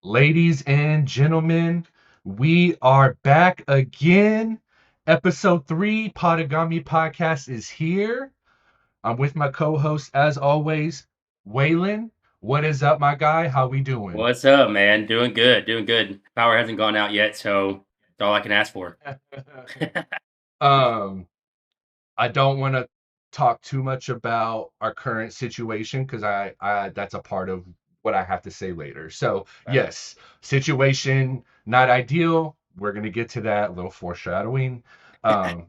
Ladies and gentlemen, we are back again. Episode 3, Podigami Podcast is here. I'm with my co-host as always, Waylon. What is up, my guy? How we doing? What's up, man? Doing good, doing good. Power hasn't gone out yet, so it's all I can ask for. um, I don't want to talk too much about our current situation because I that's a part of what I have to say later. So Right. yes, situation not ideal. We're gonna get to that. A little foreshadowing.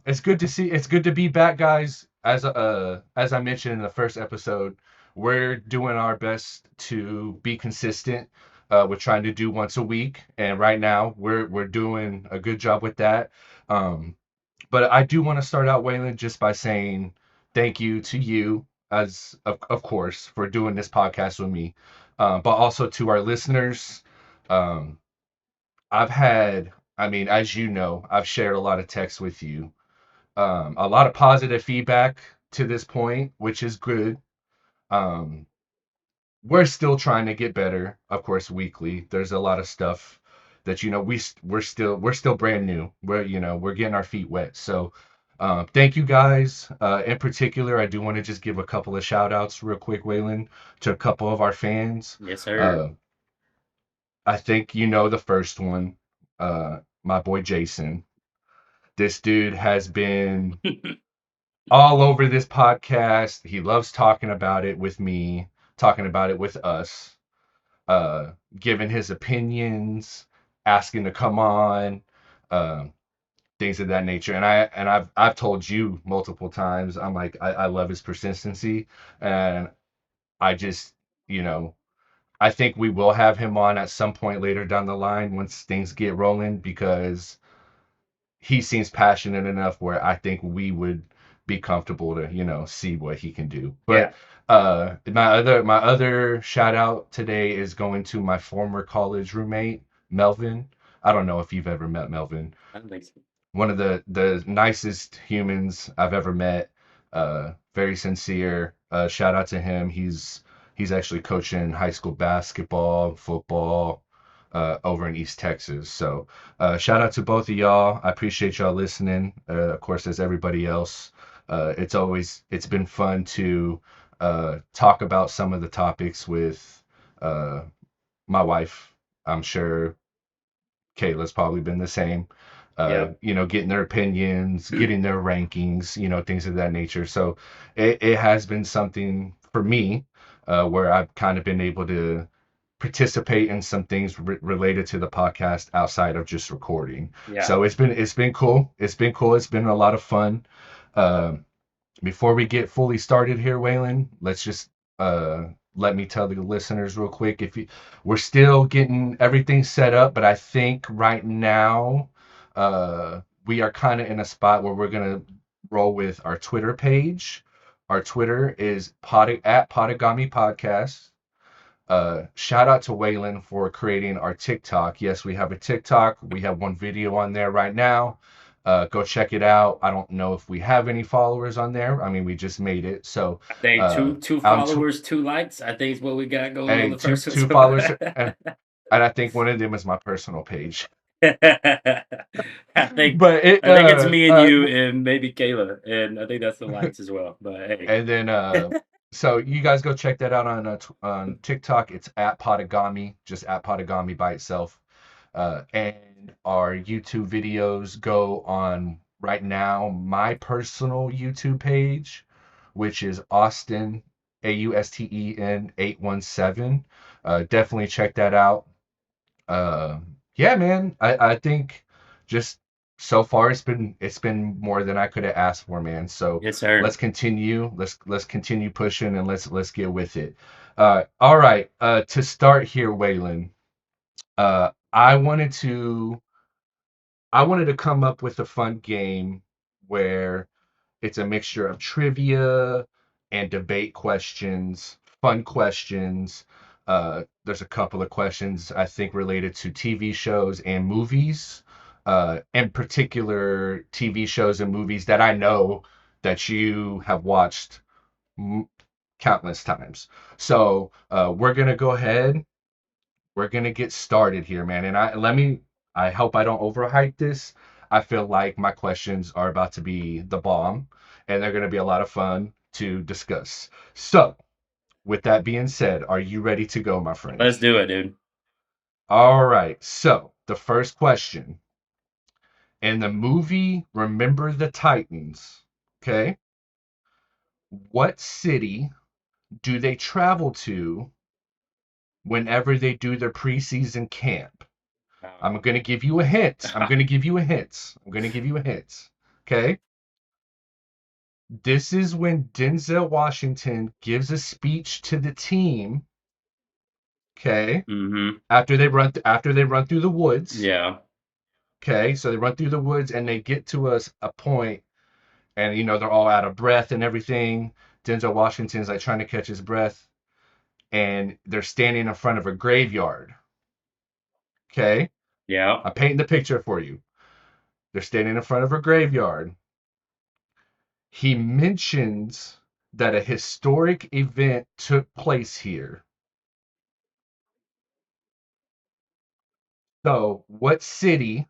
It's good to see. It's good to be back, guys. As I mentioned in the first episode, we're doing our best to be consistent. We're trying to do once a week, and right now we're doing a good job with that. But I do want to start out, Waylon, just by saying thank you to you, as of course, for doing this podcast with me, but also to our listeners. Um, I've had, I mean, as you know, I've shared a lot of texts with you, a lot of positive feedback to this point, which is good. Um, we're still trying to get better, of course, weekly. There's a lot of stuff that we're still brand new. We're getting our feet wet. So thank you guys. In particular, I do want to just give a couple of shout outs real quick, Waylon, to a couple of our fans. Yes, sir. Uh, I think you know the first one, my boy Jason. This dude has been all over this podcast. He loves talking about it with me, talking about it with us, giving his opinions, asking to come on, um, things of that nature. And I've told you multiple times, I'm like, I love his persistency, and I just, you know, I think we will have him on at some point later down the line once things get rolling because he seems passionate enough where I think we would be comfortable to, see what he can do. Yeah, But my other shout out today is going to my former college roommate, Melvin. I don't know if you've ever met Melvin. I don't think so. One of the nicest humans I've ever met. Very sincere. Shout out to him. He's actually coaching high school basketball, football, over in East Texas. So shout out to both of y'all. I appreciate y'all listening. Of course, as everybody else, it's been fun to talk about some of the topics with uh, my wife. I'm sure Kayla's probably been the same. Yep. Getting their opinions, getting their rankings, things of that nature. So it has been something for me where I've kind of been able to participate in some things related to the podcast outside of just recording. Yeah. So it's been cool. It's been cool. It's been a lot of fun. Um, Before we get fully started here, Waylon, let's just uh, let me tell the listeners real quick. We're still getting everything set up, but I think right now we are kind of in a spot where we're gonna roll with our Twitter page. Our Twitter is at Podigami Podcast. Shout out to Waylon for creating our TikTok. Yes, we have a TikTok. We have one video on there right now. Go check it out. I don't know if we have any followers on there. I mean, we just made it. So, I think uh, two I'm t- followers, two likes. I think is what we got going on hey, the two first one. two followers, and I think one of them is my personal page. I think But it, I think it's me and you and maybe Kayla, and I think that's the likes as well. But hey, and then so you guys go check that out on on TikTok. It's at Podigami, just at Podigami by itself. And our YouTube videos go on right now my personal YouTube page, which is Austen Austen 817. Definitely check that out. uh, yeah, man, I think just so far it's been more than I could have asked for, man. So yes, sir. let's continue. Let's continue pushing and let's get with it. All right. To start here, Waylon, uh, I wanted to I wanted to come up with a fun game where it's a mixture of trivia and debate questions, fun questions. There's a couple of questions I think related to TV shows and movies, in particular TV shows and movies that I know that you have watched m- countless times. So we're gonna go ahead. we're gonna get started here, man. And I hope I don't overhype this. I feel like my questions are about to be the bomb, and they're gonna be a lot of fun to discuss. So, with that being said, are you ready to go, my friend? Let's do it, dude. All right. So, the first question in the movie Remember the Titans, okay? What city do they travel to whenever they do their preseason camp? I'm going to give you a hint. I'm going to give you a hint. I'm going to give you a hint. Okay? This is when Denzel Washington gives a speech to the team, okay? Mm-hmm. After they run through the woods, Yeah. okay? So they run through the woods and they get to a point and they're all out of breath and everything. Denzel Washington's like trying to catch his breath and they're standing in front of a graveyard. Okay? Yeah. I'm painting the picture for you. They're standing in front of a graveyard. He mentions that a historic event took place here. So, what city?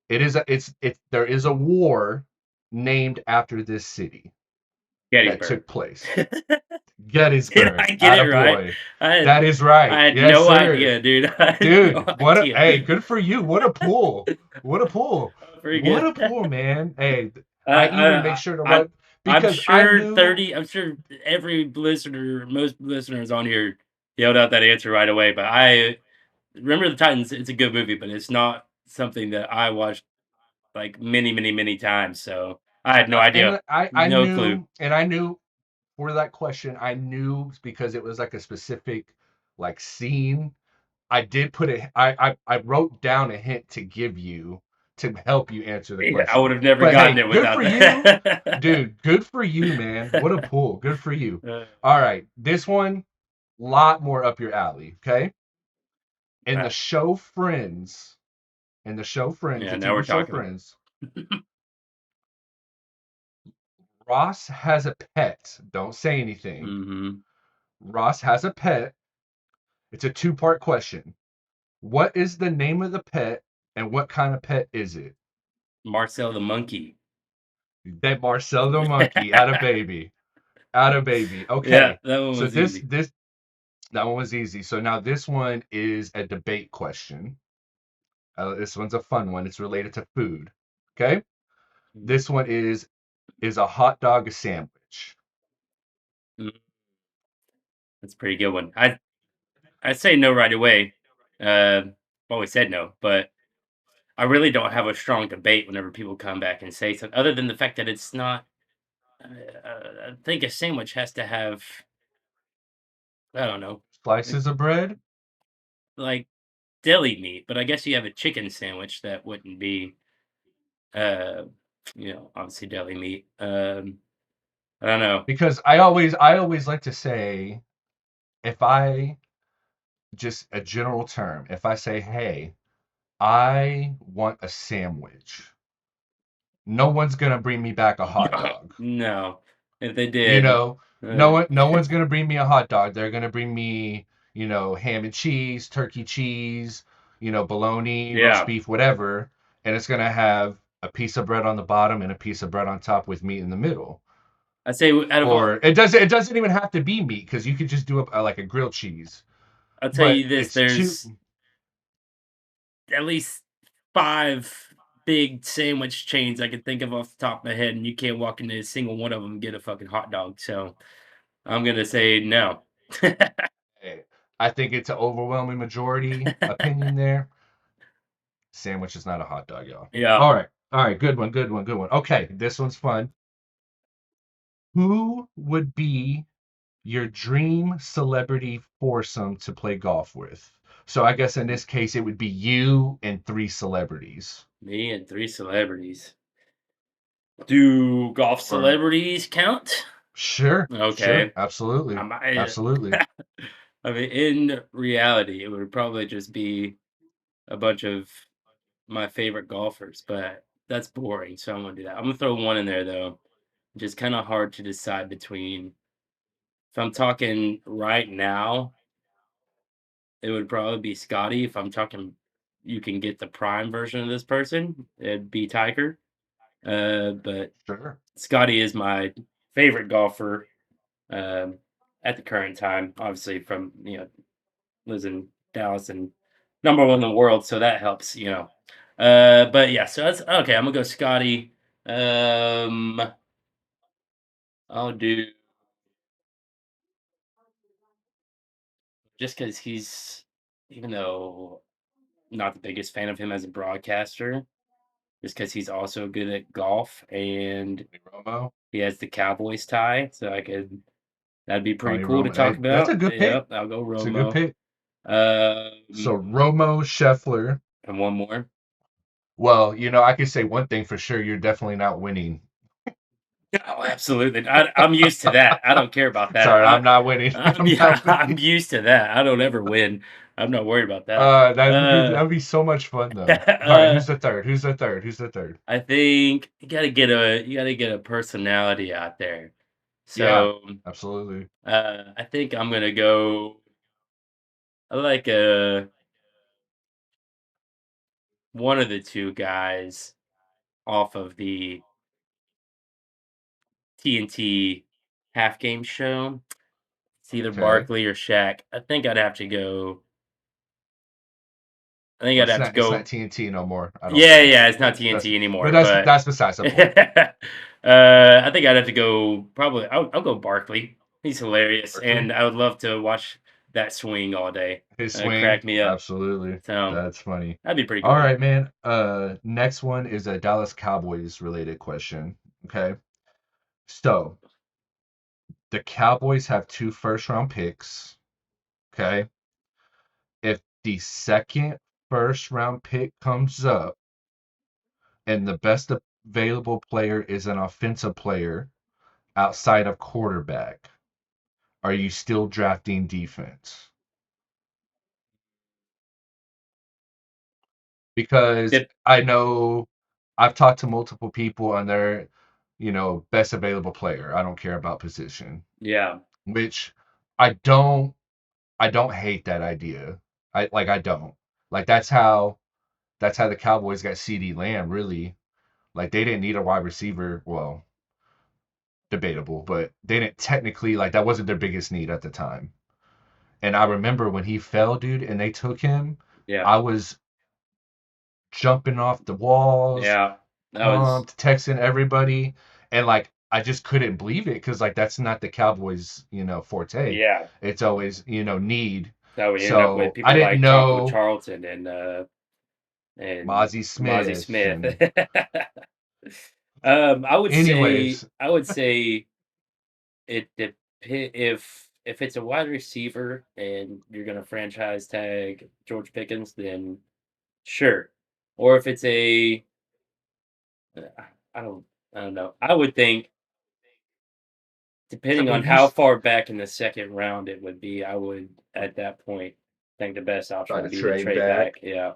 It is a it's there is a war named after this city that Gettysburg. took place. Did I Gettysburg. get it right? Attaboy. I That is I right. had Yes, no sir. idea, dude. I had no Dude, what a idea. hey, good for you. What a pull. What a pull. Pretty What good. a pull, man. Hey, I, I even make I, sure to I, run because I knew I'm sure every listener, most listeners on here yelled out that answer right away. But I remember the Titans. It's a good movie, but it's not something that I watched like many, many, many times. So I had no idea, and I no clue. knew and I knew for that question, I knew because it was like a specific like scene. I did put it I wrote down a hint to give you to help you answer the Yeah, I would question. have never But gotten hey, it good without for you. that. Dude, good for you, man. What a pull. Good for you. uh, All right, this one lot more up your alley, okay? In the uh, show Friends, yeah, the now we're TV show talking. Friends, Ross has a pet. Don't say anything. Hmm. Ross has a pet. It's a two-part question. What is the name of the pet and what kind of pet is it? Marcel the monkey. That Marcel the monkey, out of baby. Out of baby. Yeah, Okay. that one So was easy. this that one was easy. So now this one is a debate question. This one's a fun one. It's related to food. Okay? This one is a hot dog a sandwich? Mm, that's a pretty good one. I say no right away. I've always said no, but I really don't have a strong debate whenever people come back and say something, other than the fact that it's not. I think a sandwich has to have, I don't know, like, Slices of bread? like deli meat, but I guess you have a chicken sandwich that wouldn't be, uh, obviously deli meat. I don't know. Because I always like to say if I just a general term, if I say, "Hey, I want a sandwich," no one's gonna bring me back a hot dog. No, if they You did, know, uh, no one's gonna bring me a hot dog. They're gonna bring me, ham and cheese, turkey cheese, bologna, roast yeah, beef, whatever, and it's gonna have a piece of bread on the bottom and a piece of bread on top with meat in the middle. I'd say out of all, Or it doesn't even have to be meat because you could just do like a grilled cheese. I'll tell But you this: it's too there's at least 5 big sandwich chains I can think of off the top of my head, and you can't walk into a single one of them and get a fucking hot dog. So I'm gonna say no. eh, I think it's an overwhelming majority opinion there. Sandwich is not a hot dog, y'all. Yeah, All right, good one, good one, good one. Okay, this one's fun. Who would be your dream celebrity foursome to play golf with? So I guess in this case it would be you and three celebrities. me and 3 celebrities. Do golf Or celebrities count? sure, sure, Okay. I absolutely, might. absolutely. I mean, in reality, it would probably just be a bunch of my favorite golfers, but that's boring. So I'm gonna do that. I'm gonna throw one in there though. Just kind of hard to decide between. If I'm talking right now, it would probably be Scotty. If I'm talking, you can get the prime version of this person. It'd be Tiger. But Sure. Scotty is my favorite golfer um, at the current time. Obviously, from lives in Dallas and number one in the world, so that helps. But yeah, so that's okay. I'm gonna go Scotty. Um, I'll do just because he's, even though not the biggest fan of him as a broadcaster, just because he's also good at golf and Tony Romo. he has the Cowboys tie, so that'd be pretty Tony cool to Romo. talk Hey, that's a about. good pick. Yep, I'll go It's a good Romo. pick. Um, So Romo, Scheffler. and one more. Well, I could say one thing for sure. You're definitely not winning. Oh, absolutely. I'm used to that. I don't care about that. Sorry, I'm not winning. I'm Yeah, not I'm winning. used to that. I don't ever win. I'm not worried about that. That'd be so much fun though. All right, uh, who's the third? Who's the third? Who's the third? I think you gotta get a personality out there. Yeah, So absolutely. I think I'm gonna go. I like one of the two guys off of the TNT half game show. It's either Okay. Barkley or Shaq. I think Well, I'd have to it's not go. TNT no more. I don't Yeah, think. yeah, it's not That's TNT but anymore, that's but that's besides the point. I think I'd have to go. Probably, I'll go Barkley. He's hilarious, Berkeley, and I would love to watch that swing all day. his Crack swing, me up. absolutely. So That's funny. that'd be pretty All cool. right, man. Next one is a Dallas Cowboys related question. Okay. So the Cowboys have two first round picks. Okay. If the second first round pick comes up and the best available player is an offensive player outside of quarterback, are you still drafting defense? Because Dip, I know I've talked to multiple people and they're, best available player. I don't care about position, yeah, which I don't I don't hate that idea. I don't. Like that's how the Cowboys got CD Lamb, really. Like they didn't need a wide receiver. Well, debatable, but they didn't technically, like, that wasn't their biggest need at the time. And I remember when he fell, dude, and they took him, yeah, I was jumping off the walls, yeah. That was pumped, texting everybody, and like I just couldn't believe it because like that's not the Cowboys, forte. yeah. It's always, need. That we end up with So I people didn't like Taco know Charlton and Mozzie Mozzie Smith Smith. and I anyways, would say it dep if it's a wide receiver and you're gonna franchise tag George Pickens, then sure. Or if it's uh, I don't I don't know. I would think so depending but on if you how far back in the second round it would be, I would at that point think the best option try would to be to trade trade back. back, Yeah.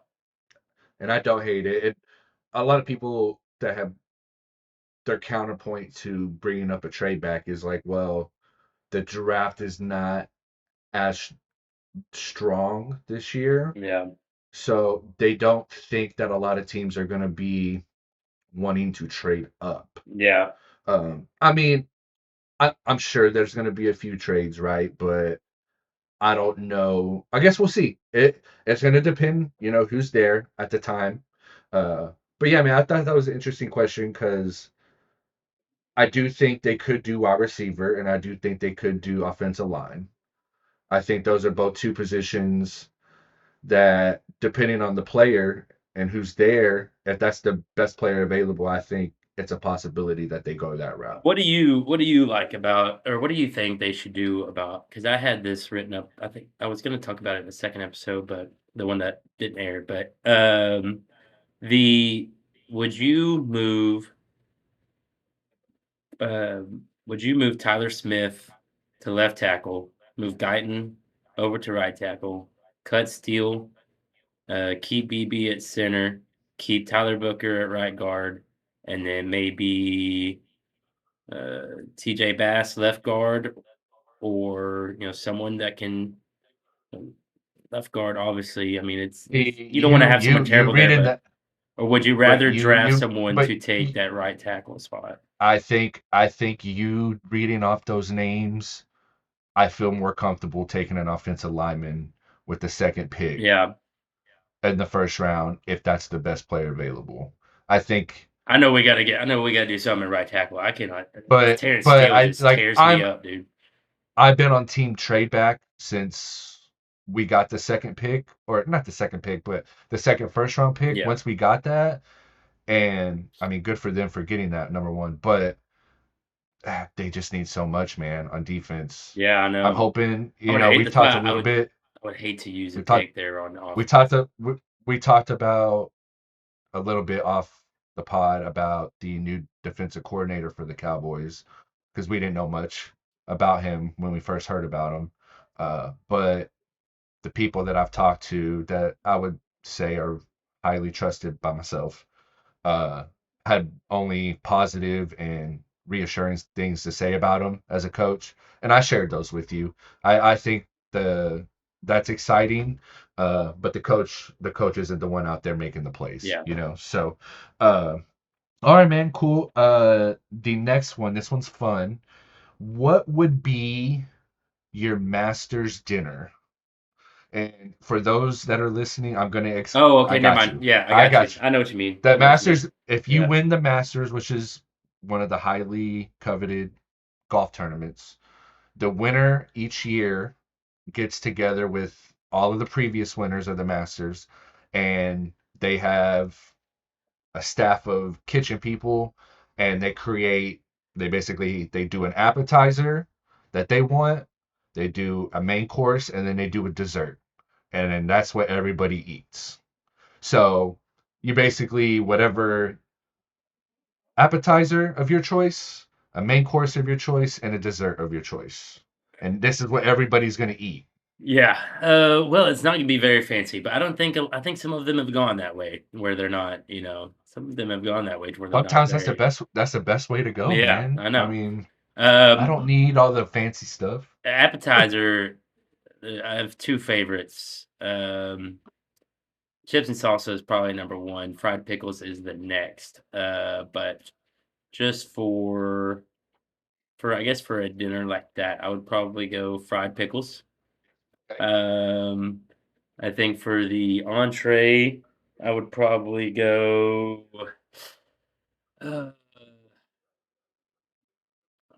and I don't hate it. A lot of people that have their counterpoint to bringing up a trade back is like, well, the draft is not as strong this year. Yeah. So they don't think that a lot of teams are going to be wanting to trade up. Yeah. I mean, I'm sure there's going to be a few trades, right? But I don't know. I guess we'll see. It's going to depend, who's there at the time. Uh, but yeah, I mean, I thought that was an interesting question because I do think they could do wide receiver, and I do think they could do offensive line. I think those are both two positions that, depending on the player and who's there, if that's the best player available, I think it's a possibility that they go that route. What do you like about, or what do you think they should do about, because I had this written up. I think I was going to talk about it in the second episode, but the one that didn't air. But the would you move would you move Tyler Smith to left tackle, move Guyton over to right tackle, cut Steele, keep BB at center, keep Tyler Booker at right guard, and then maybe TJ Bass left guard, or someone that can left guard, obviously. I mean, it's you don't want to You have someone you terrible there, reading but that, or would you but rather draft someone but to take that right tackle spot? I think you reading off those names, I feel more comfortable taking an offensive lineman with the second pick Yeah, in the first round if that's the best player available. I think, I know we got to get. I know we got to do something at right tackle. I cannot. Terrence but Steele I just like tears me up, dude. I've been on team trade back since we got the second pick, or not the second pick, but the second first round pick. Yeah, Once we got that, and I mean, good for them for getting that number one, but they just need so much, man, on defense. yeah, I I'm know. hoping, I would hate we've this. talked a Well, little bit. I would hate to use a We talked, pick there on we offense. talked, we talked about a little bit off the pod about the new defensive coordinator for the Cowboys because we didn't know much about him when we first heard about him. But the people that I've talked to that I would say are highly trusted by myself uh, had only positive and reassuring things to say about him as a coach, and I shared those with you. I think the that's exciting, but the coach isn't the one out there making the plays, Yeah. So, uh, all right, man, cool. The next one, this one's fun. What would be your master's dinner? And for those that are listening, Oh, I okay, never got mind. you. Yeah, I I got you. got you. I know what you mean. I The know what you mean. Masters, if you Yeah. win the Masters, which is one of the highly coveted golf tournaments, the winner each year gets together with all of the previous winners of the Masters, and they have a staff of kitchen people, and they do an appetizer that they want, they do a main course, and then they do a dessert, and then that's what everybody eats. So you basically, whatever appetizer of your choice, a main course of your choice, and a dessert of your choice. And this is what everybody's going to eat. Yeah. Well, it's not gonna be very fancy, but I don't think I think some of them have gone that way where they're not, some of them have gone that way to where they're not Sometimes that's the very. best. That's the best way to go, Yeah, man. I I know. mean, I don't Um, need all the fancy stuff. Appetizer, I have two favorites. Chips and salsa is probably number one. Fried pickles is the next. But just for I guess for a dinner like that, I would probably go fried pickles. Okay. Um, I think for the entree, I would probably go. Uh,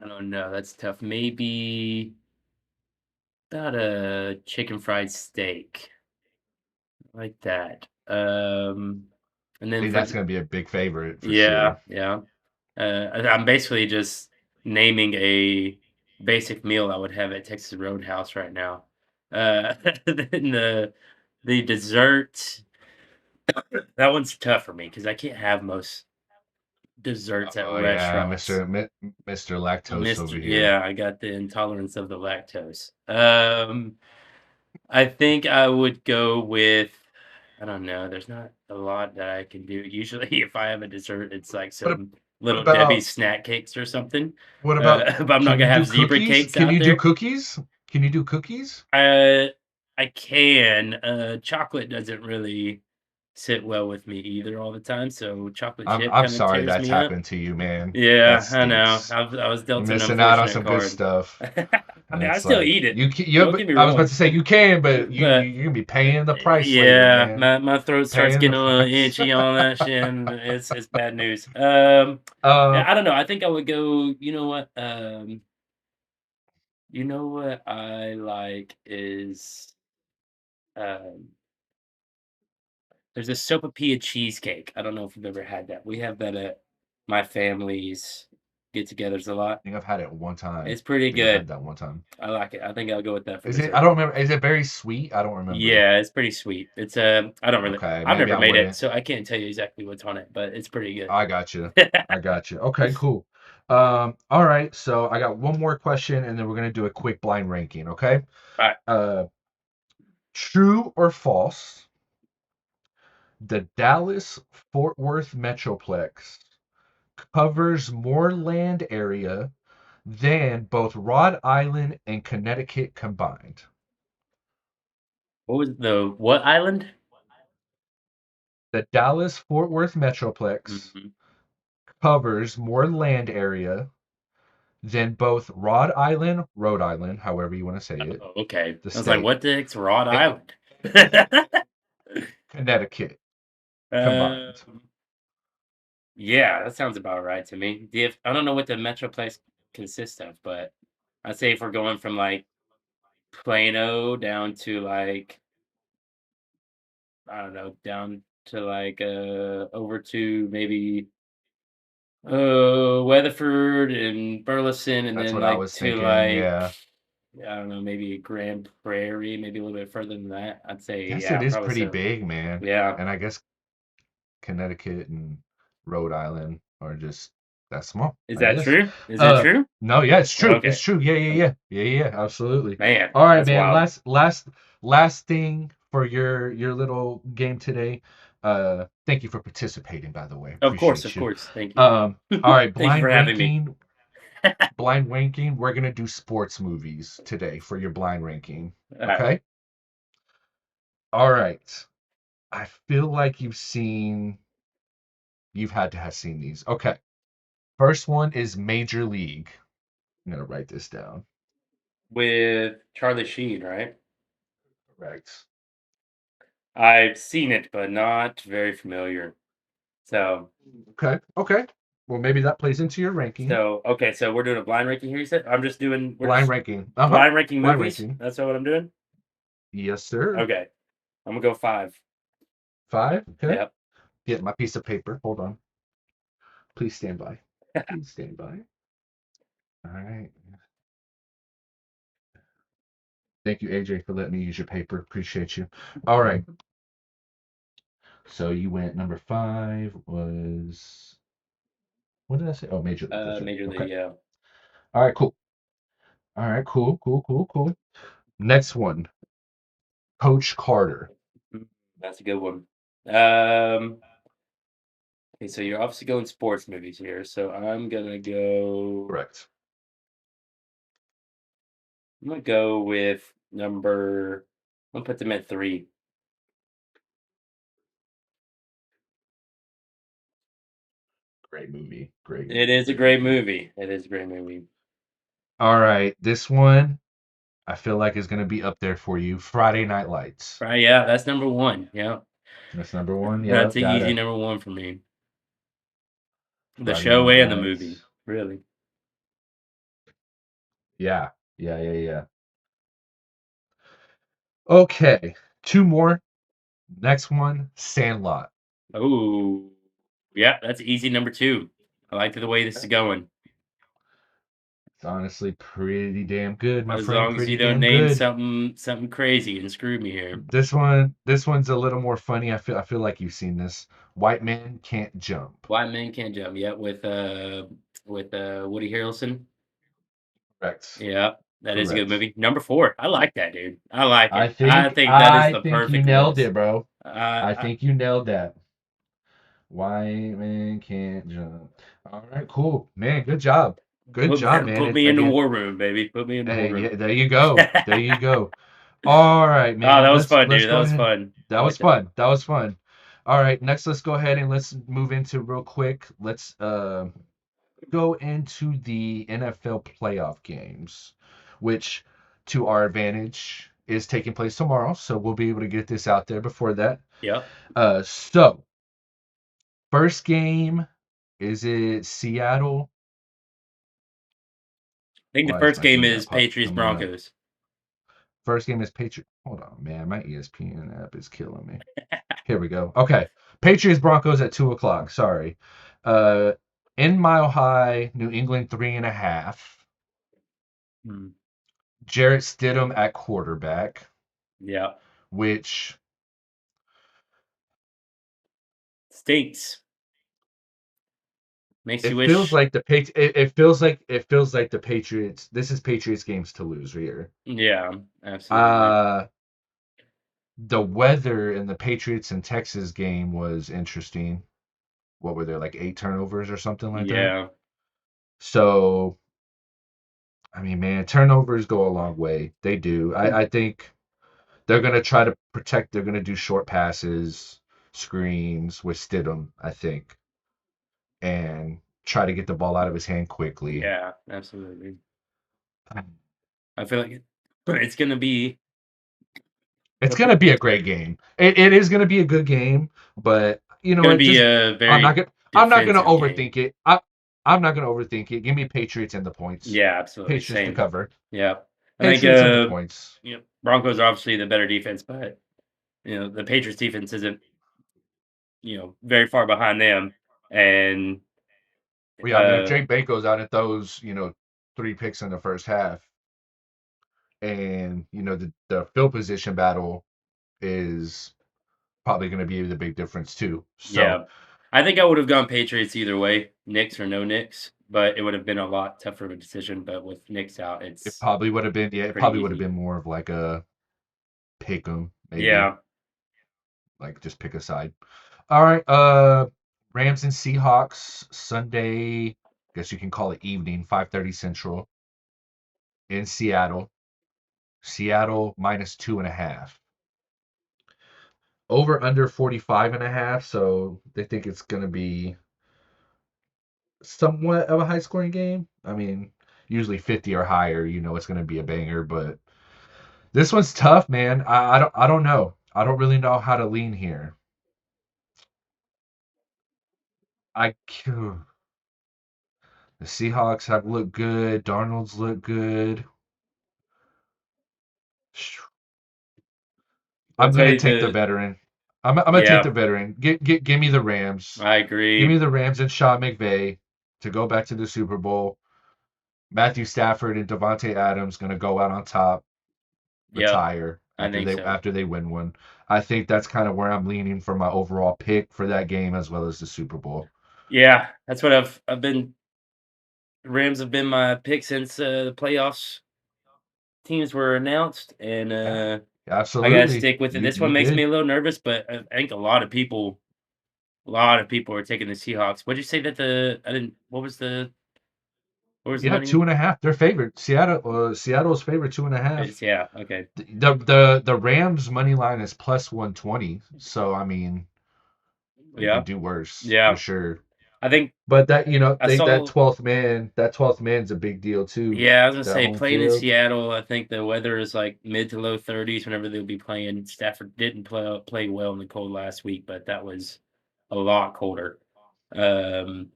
I don't know. That's tough. Maybe about a chicken fried steak like that. And I then think for that's going to be a big favorite for yeah, sure. yeah. I'm basically just naming a basic meal I would have at Texas Roadhouse right now. Then the dessert, that one's tough for me because I can't have most desserts at Oh yeah, restaurants. Mr. Lactose Mr. over here. Yeah, I got the intolerance of the lactose. I think I would go with I don't know, there's not a lot that I can do. Usually, if I have a dessert, it's like What some what Little about Debbie's snack cakes or something, what about but I'm not can gonna you have do zebra cookies? cakes Can out you do there. cookies? Can you do cookies? Uh, I can. Chocolate doesn't really sit well with me either all the time, so chocolate chip I'm kinda sorry tears that's me up. happened to you, man. That Yeah, I know. stinks. I was You're dealt an missing out on unfortunate some good card. stuff. I And mean, I it's still like eat it. you Don't get me I was about wrong, to say you can, but but you're gonna be paying the price later, yeah, man. my throat starts Paying the getting a little price. itchy on that shit, and it's bad news. uh, Yeah, I don't know. I think I would go. You know what I like is um, there's a sopapilla cheesecake. I don't know if you've ever had that. We have that at my family's get-togethers a lot. I think I've had it one time. It's pretty I think I've had good. that one time. I like it. I think I'll go with that for Is it? I dessert. don't remember. Is it very sweet? I don't remember. Yeah, it's pretty sweet. It's I don't really. Okay, I've maybe never I made it, wouldn't. so I can't tell you exactly what's on it, but it's pretty I good. got you. I got you. Okay, cool. All right. So I got one more question, and then we're gonna do a quick blind ranking. Okay. Alright. Uh, True or false? The Dallas Fort Worth Metroplex covers more land area than both Rhode Island and Connecticut combined. What was the what island? The Dallas Fort Worth Metroplex Mhm. covers more land area than both Rhode Island, however you want to say it, Oh, okay. the I was like, state, what the heck's Rhode and Island? Connecticut combined. Um, yeah, that sounds about right to me. I don't know what the Metroplex consists of, but I'd say if we're going from like Plano down to like I don't know, down to like over to maybe Weatherford and Burleson, and That's then what I like was to thinking. like Yeah. I don't know, maybe Grand Prairie, maybe a little bit further than that. I'd say Guess yeah, it is probably pretty so. big, man. Yeah. And I guess Connecticut and Rhode Island are just that small, Is I that guess. true? Is that true? No, yeah, it's true. It's Okay. true. Yeah, yeah, Okay. yeah. Yeah, yeah, yeah, absolutely. Man, All right, that's man. wild. Last thing for your little game today. Thank you for participating, by the way. Of course, Appreciate of you. course. Thank you. All right, Thank you for having me. blind ranking. We're gonna do sports movies today for your blind ranking. All right. Okay? All right. I feel like you've had to have seen these. Okay. First one is Major League. I'm gonna write this down. With Charlie Sheen, right? Correct. I've seen it, but not very familiar. So, Okay. Okay. Well, maybe that plays into your ranking. okay, so we're doing a blind ranking here, you said? We're Blind just ranking. blind ranking Blind movies? ranking. That's what I'm doing? Yes, sir. Okay. I'm gonna go 5. Five. Okay. Yep. Get my piece of paper. Hold on. Please stand by. Please stand by. All right. Thank you, AJ, for letting me use your paper. Appreciate you. All right. So you went number five was what did I say? Oh, Major League. That's right. Major Okay. League, yeah. All right. Cool. All right. Cool. Cool. Cool. Cool. Next one, Coach Carter. Mm, that's a good one. Um, okay, so you're obviously going sports movies here, so Correct. I'm gonna go with number I'm gonna put them at 3. Great movie. Great It movie. is a Great great movie. movie. It is a great movie. All right. This one I feel like is going to be up there for you. Friday Night Lights. Right, yeah, that's number 1. Yeah. That's number one. That's Yep. an Got easy it. number 1 for me. The Friday show Night and the movie, Lights. really. Yeah. Yeah. Yeah. Yeah. Okay. Two more. Next one, Sandlot. Oh, yeah, that's easy number 2. I like the way this is going. It's honestly pretty damn good, my As friend. long as you Pretty don't damn name good. something crazy and screw me here. This one's a little more funny. I feel like you've seen this. White man can't jump. White Man Can't Jump. Yeah, with Woody Harrelson. Correct. Yeah, that is a good Correct. movie. Number 4. I like that, dude. I like I it. I think think that is I the think you perfect nailed list. it, bro. I I think you nailed that. White man can't jump. All right, cool. Man, good job. Good job, man. put It's me in the again. war room, baby. Put me in the war Hey, room. yeah, there you go. There you go. All right, Oh, man. that was fun, Let's dude. That go was ahead. fun. That I was like that. fun. That was fun. All right, next let's go ahead and let's move into real quick. Let's go into the NFL playoff games, which to our advantage is taking place tomorrow, so we'll be able to get this out there before that. Yep. So first game, is it Seattle? I think the Why is first my game thing is not Patriots coming up? Broncos. First game is Patriot. Hold on, man. My ESPN app is killing me. Here we go. Okay. Patriots Broncos at 2 o'clock. Sorry. Uh, in Mile High, New England 3.5. Hmm. Jarrett Stidham at quarterback, Yeah. which Stinks. Makes it you feels wish. like it feels like the Patriots. This is Patriots games to lose here. Yeah, absolutely. Uh, the weather in the Patriots and Texas game was interesting. What were there like 8 turnovers or something like that? Yeah. So I mean, man, turnovers go a long way. They do. I think they're gonna try to protect. They're gonna do short passes, screens with Stidham, I think, and try to get the ball out of his hand quickly. Yeah, absolutely. I feel like it's gonna be It's the gonna be a great game. It is gonna be a good game, but you know gonna what? be Just a I'm not very gonna I'm not gonna defensive game. overthink it. I'm not gonna overthink it. Give me Patriots and the points. Yeah, absolutely. Patriots to Same. cover. Yeah. I think Patriots and the points. Broncos are obviously the better defense, but the Patriots defense isn't, very far behind them. And Well, yeah, I mean, if uh Jay Baker goes out and throws, 3 picks in the first half, and the field position battle is probably going to be the big difference too. So yeah. I think I would have gone Patriots either way, Knicks or no Knicks, but it would have been a lot tougher of a decision. But with Knicks out, it it's probably would have been, yeah, it pretty probably would have easy. been more of like a pick 'em, maybe Yeah. like just pick a side. All right, Rams and Seahawks Sunday. Guess you can call it evening, 5:30 Central in Seattle. Seattle -2.5. Over under 45.5. So they think it's going to be somewhat of a high scoring game. I mean, usually 50 or higher, it's going to be a banger, but this one's tough, man. I don't know. I don't really know how to lean here. I the Seahawks have looked good. Darnold's looked good. I'll I'm tell gonna you take the the veteran. I'm gonna take the yeah, veteran. Give me the Rams. I Give me agree. the Rams and Sean McVay to go back to the Super Bowl. Matthew Stafford and Devontae Adams gonna go out on top, Yep, retire I think so. after they win one. I think that's kind of where I'm leaning for my overall pick for that game as well as the Super Bowl. Yeah, that's what I've been Rams have been my pick since the playoffs teams were announced, and Yeah, I gotta absolutely. stick with it. This You one makes me did. a little nervous, but I think a lot of people are taking the Seahawks. What'd you say that the I didn't what was the Yeah, money? 2.5. They're favored. Seattle's favorite 2.5. It's yeah, okay. The Rams money line is plus 120. So I mean, they Yeah. could do worse for Yeah. sure. I think But I saw that 12th man's a big deal too. yeah, I was gonna That say home playing in field. Seattle, I think the weather is like mid to low 30s whenever they'll be playing. Stafford didn't play well in the cold last week, but that was a lot colder. Um,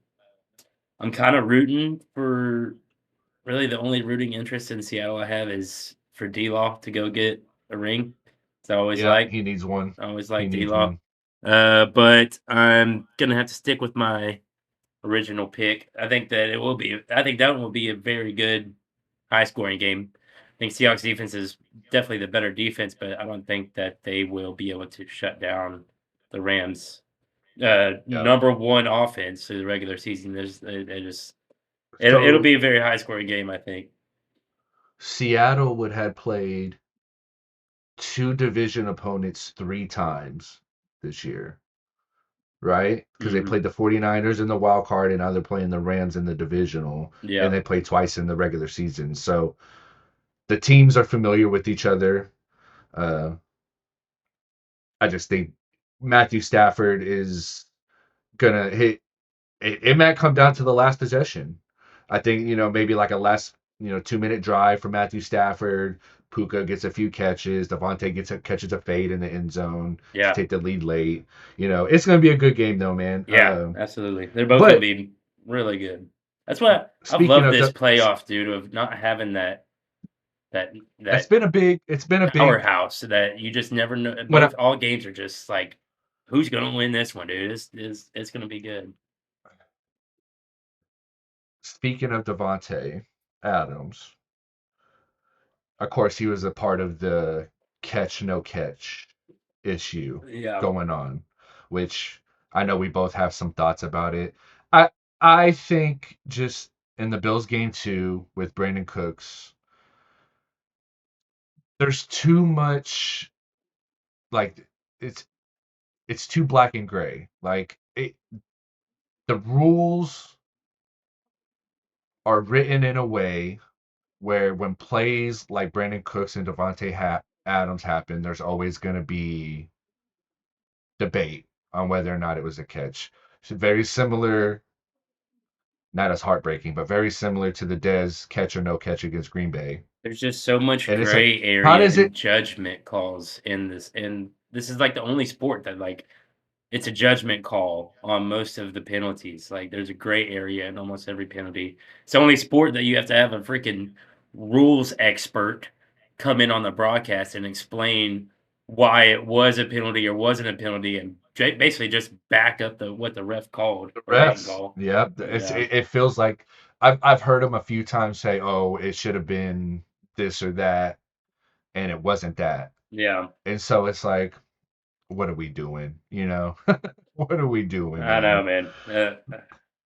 I'm kind of rooting for really the only rooting interest in Seattle I have is for D-Law to go get a ring. So Yeah, he needs one. I always He like needs D-Law. one. But I'm gonna have to stick with my original pick. I think that one will be a very good high scoring game. I think Seahawks defense is definitely the better defense, but I don't think that they will be able to shut down the Rams' Yeah. number one offense through the regular season. They just it'll So be a very high scoring game, I think. Seattle would have played two division opponents 3 times this year, right? Because they Mhm. played the 49ers in the wild card and now they're playing the Rams in the divisional, and Yeah, they played twice in the regular season. So the teams are familiar with each other. Uh, I just think Matthew Stafford is gonna hit. It might come down to the last possession. I think maybe like a last 2-minute drive for Matthew Stafford. Puka gets a few catches. Devontae catches a fade in the end zone to yeah, take the lead late. It's gonna be a good game though, man. yeah, absolutely. They're both gonna But be really good. That's what I've speaking loved of this the, playoff, dude, of not having that it's that been a big. It's been a big. powerhouse that you just never know. When I, All games are just like, who's gonna win this one, dude? It's gonna be good. Speaking of Devontae Adams, of course, he was a part of the catch no catch issue Yeah, going on, which I know we both have some thoughts about it. I I think just in the Bills game too with Brandon Cooks, there's too much like it's it's too black and gray. The rules are written in a way where when plays like Brandon Cooks and Devontae Adams happened, there's always going to be debate on whether or not it was a catch. So very similar, not as heartbreaking, but very similar to the Dez catch or no catch against Green Bay. There's just so much And it's like, gray how area does it? and judgment calls in this, and this is, like, the only sport that, like, it's a judgment call on most of the penalties. Like, there's a gray area in almost every penalty. It's the only sport that you have to have a freaking rules expert come in on the broadcast and explain why it was a penalty or wasn't a penalty, and basically just back up what the ref called The or didn't refs, call. yeah, Yeah. it feels like I've heard him a few times say, "Oh, it should have been this or that," and it wasn't that. Yeah. And so it's like, what are we doing? You know, what are we doing, I know, man? man.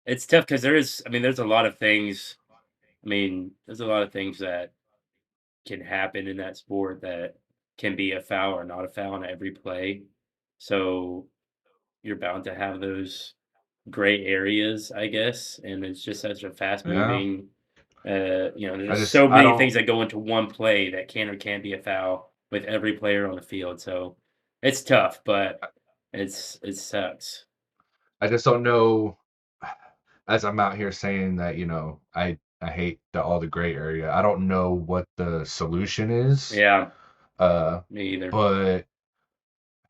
It's tough because I mean, there's a lot of things. I mean, there's a lot of things that can happen in that sport that can be a foul or not a foul on every play. So you're bound to have those gray areas, I guess. And it's just such a fast Yeah, moving, there's so I many don't, things that go into one play that can or can't be a foul with every player on the field. So it's tough, but it sucks. I just don't know. As I'm out here saying that, I hate all the gray area. I don't know what the solution is. Yeah, Uh, me either. but I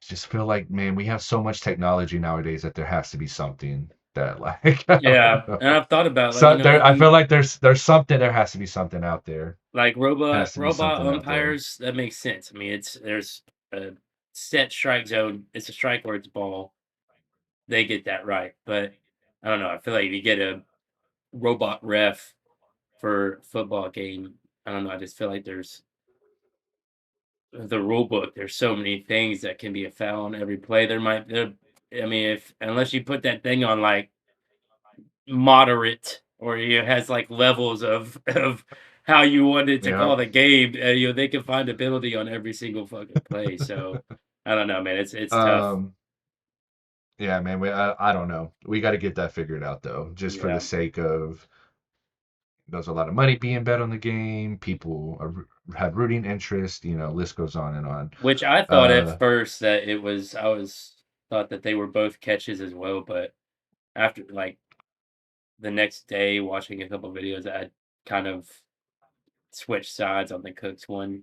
just feel like, man, we have so much technology nowadays that there has to be something that, like, I Yeah, don't and know. I've thought about, like, So there, I feel like there's something. There has to be something out there. like Has to be robot something out there. umpires, that makes sense. I mean, there's a set strike zone. It's a strike where it's ball. They get that right, but I don't know. I feel like if you get a robot ref for football game, I don't know. I just feel like there's the rule book. There's so many things that can be a foul on every play. I mean, if unless you put that thing on like moderate, or it has like levels of how you wanted to Yeah. call the game, they can find a penalty on every single fucking play. So I don't know, man. It's tough. Um. Yeah, man. I don't know. We got to get that figured out though, just for the Yeah. sake of there's a lot of money being bet on the game. People have rooting interest. List goes on and on. Which I thought at Uh. first that I was thought that they were both catches as well, but after like the next day watching a couple videos, I kind of switched sides on the Cooks one.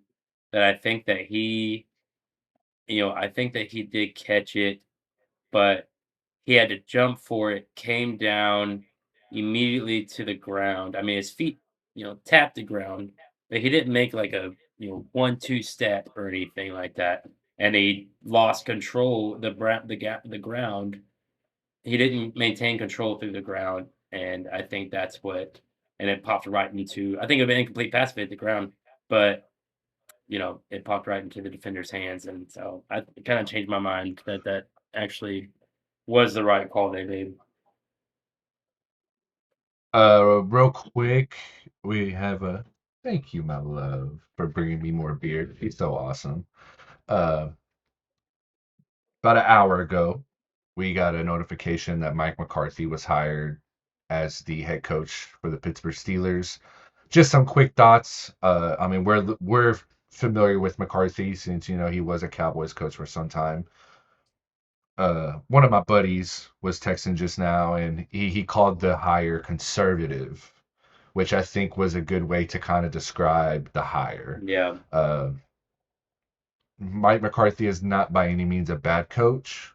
That I think that I think that he did catch it, but he had to jump for it, came down immediately to the ground. I mean, his feet, tapped the ground, but he didn't make like a, 1-2 step or anything like that. And he lost control the ground. He didn't maintain control through the ground, and I think that's what and it popped right into I think it would been incomplete pass if it hit the ground, but it popped right into the defender's hands, and so it kind of changed my mind that that actually was the right call they made. Real quick, we have a thank you, my love, for bringing me more beer. He's so awesome. Uh, about an hour ago, we got a notification that Mike McCarthy was hired as the head coach for the Pittsburgh Steelers. Just some quick thoughts. I mean, we're familiar with McCarthy since he was a Cowboys coach for some time. One of my buddies was texting just now, and he called the hire conservative, which I think was a good way to kind of describe the hire. Yeah, Uh, Mike McCarthy is not by any means a bad coach.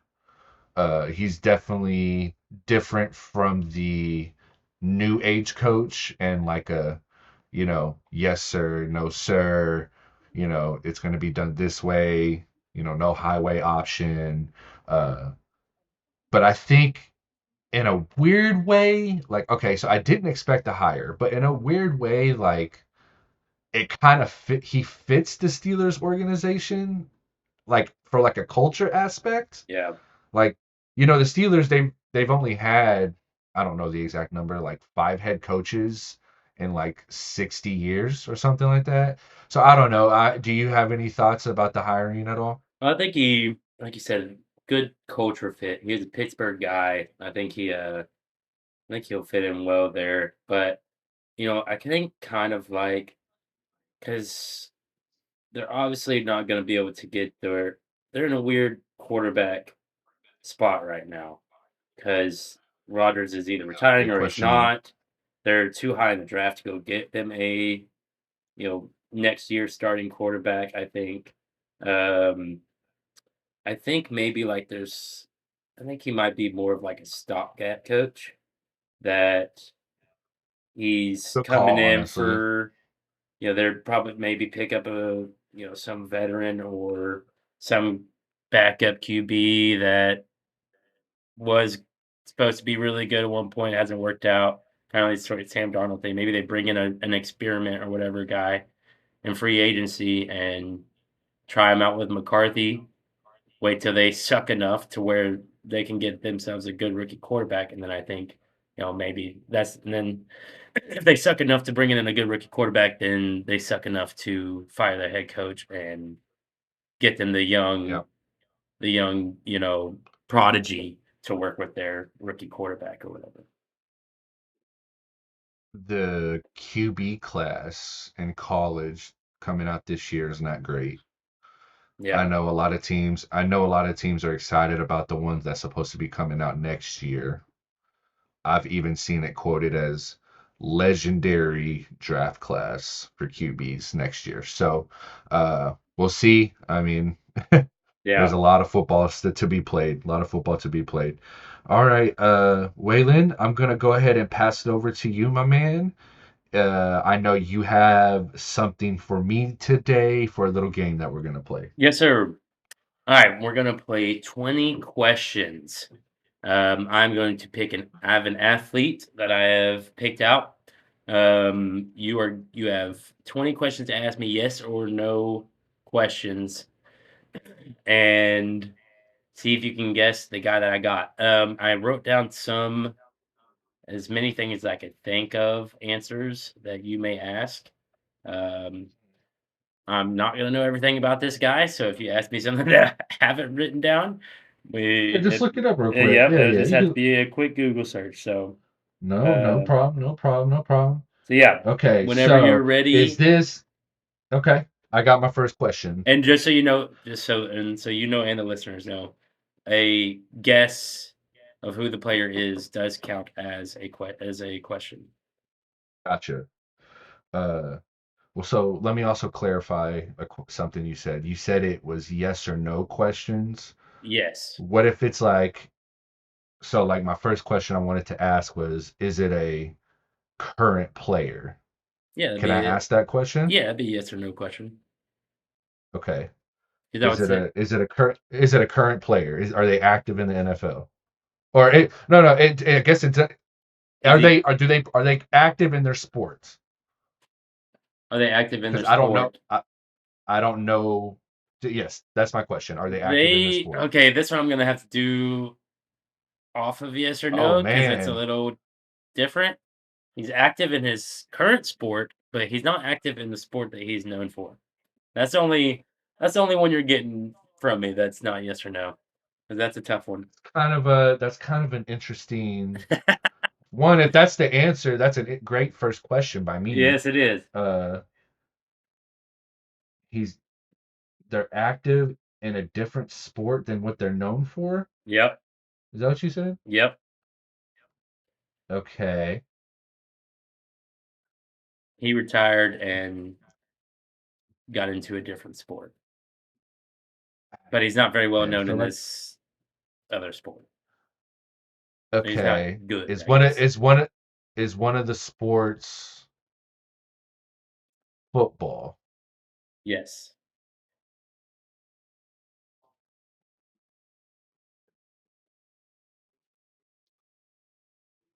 He's definitely different from the new age coach and like yes sir, no sir, it's going to be done this way, no highway option. Uh, but I think in a weird way, like, okay, so I didn't expect to hire, but in a weird way, like, it kind of he fits the Steelers organization, like, for like a culture aspect. yeah. Like, the Steelers, they've only had, I don't know the exact number, like five head coaches in like 60 years or something like that. So I don't know. Do you have any thoughts about the hiring at all? I think he, like you said, good culture fit. He's a Pittsburgh guy. I think he'll fit in well there. But I think kind of like because they're obviously not gonna be able to get their they're in a weird quarterback spot right now because Rodgers is either retiring Big or he's question mark. not. They're too high in the draft to go get them a, next year starting quarterback, I think. Um, I think maybe, like, I think he might be more of, like, a stopgap coach that he's Good coming call, in honestly. for. They're probably maybe pick up some veteran or some backup QB that was supposed to be really good at one point, hasn't worked out. Kind of like sort of Sam Darnold thing. Maybe they bring in an experiment or whatever guy in free agency and try him out with McCarthy. Wait till they suck enough to where they can get themselves a good rookie quarterback, and then I think, maybe and then if they suck enough to bring in a good rookie quarterback, then they suck enough to fire their head coach and get them Yeah. the young, prodigy to work with their rookie quarterback or whatever. The QB class in college coming out this year is not great. Yeah, I know a lot of teams are excited about the ones that's supposed to be coming out next year. I've even seen it quoted as legendary draft class for QBs next year. So we'll see. I mean, there's yeah. a lot of football to be played. A lot of football to be played. All right, Waylon, I'm gonna go ahead and pass it over to you, my man. I know you have something for me today for a little game that we're gonna play. Yes, sir. All right, we're gonna play 20 questions. I'm going to I have an athlete that I have picked out. You have 20 questions to ask me, yes or no questions, and see if you can guess the guy that I got. I wrote down as many things as I could think of answers that you may ask. Um, I'm not gonna know everything about this guy, so if you ask me something that I haven't written down, Yeah, just look it up real quick. yep, Yeah, it'll yeah, just you have to can. be a quick Google search. So, No, no um, problem, no problem, no problem. so yeah, Okay, whenever you're so is ready, this okay? I got my first question. and just so you know, and the listeners know, a guess of who the player is does count as a question. Gotcha. Uh, well, so let me also clarify something you said. You said it was yes or no questions. Yes. What if it's like, so like my first question I wanted to ask was, is it a current player? Yeah, Can I ask that question? that'd be a yes or no question. Okay. Because I would say, Is it a current player? Are they active in the NFL? Or it no no I guess it's is he are they active in their sports? are they active in their Because I don't know. sport? I don't know. Yes, that's my question. Are they active in their They sport? Okay, this one I'm gonna have to do off of yes or Oh no because it's a man, little different. He's active in his current sport, but he's not active in the sport that he's known for. That's the only that's the only one you're getting from me that's not yes or no. 'Cause that's a tough one. that's kind of an interesting one. If that's the answer, that's a great first question by me. Yes, it is. Uh, he's they're active in a different sport than what they're known for. Yep. Is that what you said? Yep. Okay. He retired and got into a different sport. But he's not very well Okay. known So in let this other sport. He's not okay. good, I guess. Is one of the sports football? Yes.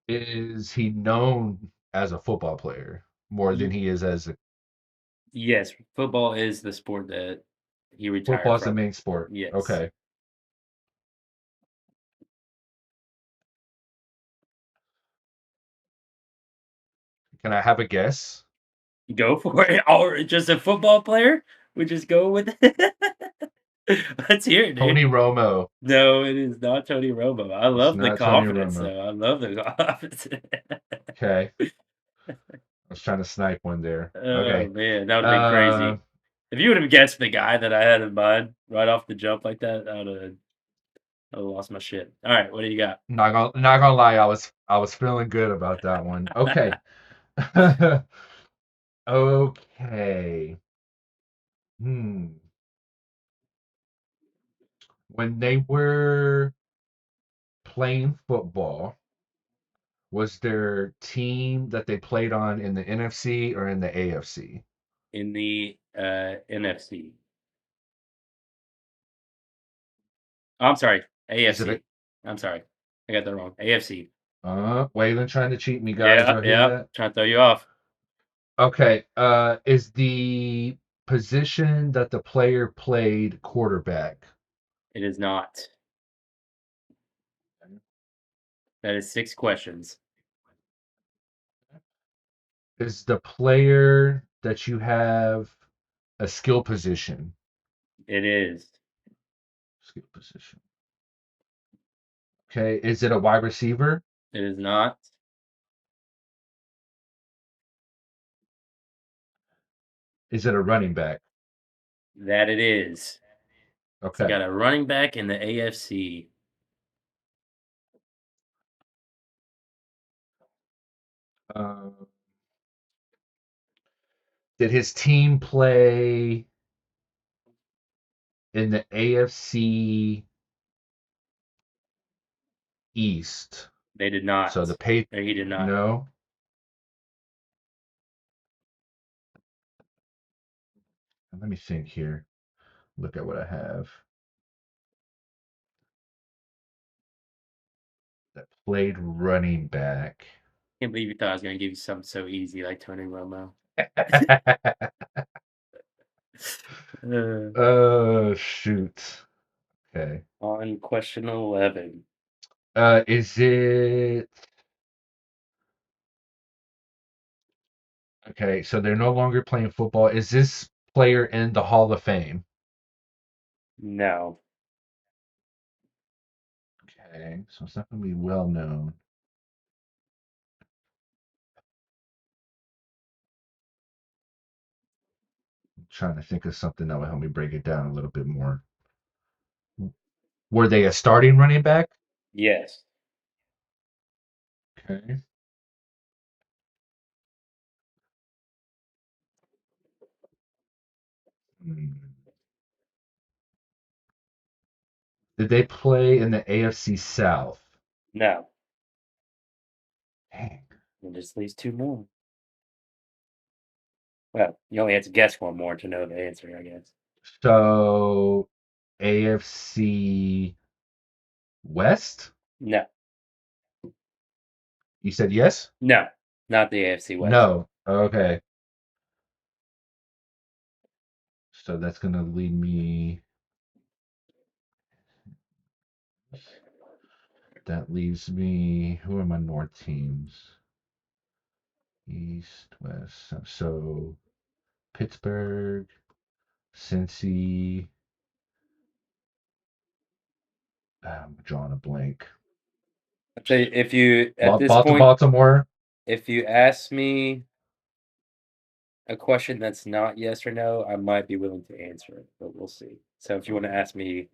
Is he known as a football player more than Ye he is as a yes, football is the sport that he retired football's the from. main sport? Yes. Okay. Can I have a guess? Go for it. Or just a football player? We just go with it. Let's hear it, dude. Tony Romo. No, it is not Tony Romo. I It's love the not Tony confidence, Romo. though. I love the confidence. Okay. I was trying to snipe one there. Oh, Okay. man, that would've been Uh, crazy. If you would have guessed the guy that I had in mind right off the jump like that, I would have lost my shit. All right, what do you got? Not gonna lie, I was feeling good about that one. Okay. Okay. Hmm. When they were playing football, was their team that they played on in the NFC or in the AFC? In the NFC. Oh, I'm sorry, Is it a AFC. I'm sorry, I got that wrong. AFC. Waylon trying to cheat me, guys? Yeah, Y'all hear yeah. that? Trying to throw you off. Okay. Is the position that the player played quarterback? It is not. That is 6 questions. Is the player that you have a skill position? It is. Skill position. Okay. Is it a wide receiver? It is not. Is it a running back? That it is. So you Okay. got a running back in the AFC. Uh, did his team play in the AFC East? They did So not. the pay No, he did not. no. Let me think here. Look at what I have. That played running back. Can't believe you thought I was gonna give you something so easy like Tony Romo. Uh, Shoot. Okay. on question 11. Is it okay? So they're no longer playing football. Is this player in the Hall of Fame? No. Okay, so it's not going to be well known. I'm trying to think of something that will help me break it down a little bit more. Were they a starting running back? Yes. Okay. Hmm. Did they play in the AFC South? No. Dang. It just leaves 2 more. Well, you only have to guess 1 more to know the answer, I guess. So AFC West? No. You said yes? No. Not the AFC West. No. Okay. So that's going to lead me. That leaves me. Who are my North teams? East, West. So Pittsburgh, Cincy. I'm drawing a blank. I'd say if you at this point, Baltimore. if you ask me a question that's not yes or no, I might be willing to answer it, but we'll see. So if you want to ask me,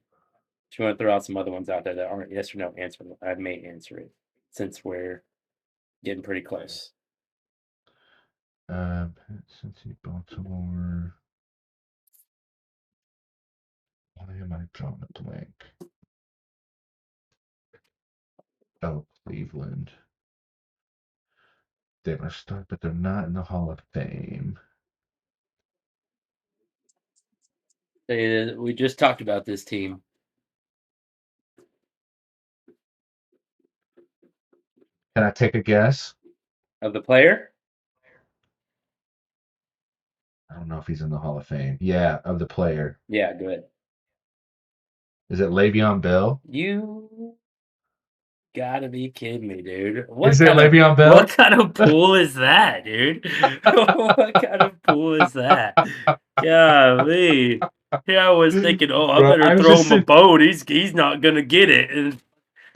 if you want to throw out some other ones out there that aren't yes or no answer, I may answer it since we're getting pretty Okay. close. Cincy, Baltimore. Why am I drawing a blank? Oh, Cleveland. They were start, but they're not in the Hall of Fame. We just talked about this team Can I take a guess? of the player. I don't know if he's in the Hall of Fame. Yeah, of the player. Yeah, good. Is it Le'Veon Bell? You gotta be kidding me, dude. Is it Le'Veon What Bell? kind of pool is that, dude? What kind of pool is that? Golly. Yeah, I was thinking, oh, I Bro, better I was throw just him a boat. He's not gonna get it. And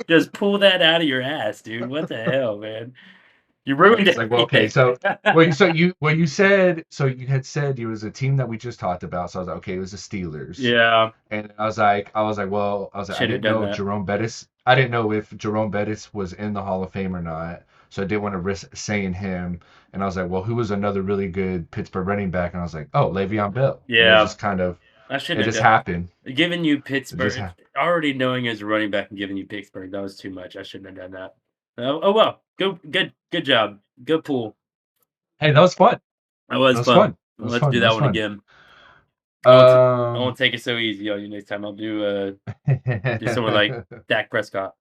just pull that out of your ass, dude. What the hell, man? You ruined It's like, well, okay, everything. so you had said it was a team that we just talked about. So I was like, okay, it was the Steelers. Yeah, And I was like, I should have didn't done know if that. I didn't know if Jerome Bettis was in the Hall of Fame or not. So I didn't want to risk saying him. And I was like, well, who was another really good Pittsburgh running back? And I was like, oh, Le'Veon Bell. And Yeah, I it shouldn't have just done. happened. Giving you It just Pittsburgh, happened. already knowing as a running back and giving you Pittsburgh, that was too much. I shouldn't have done that. Oh well, good job, good pull. Hey, that was fun. That That was was fun. fun. That was Let's fun. do That that was one fun. again. I Um, won't take it so easy on you next time. Do someone like Dak Prescott.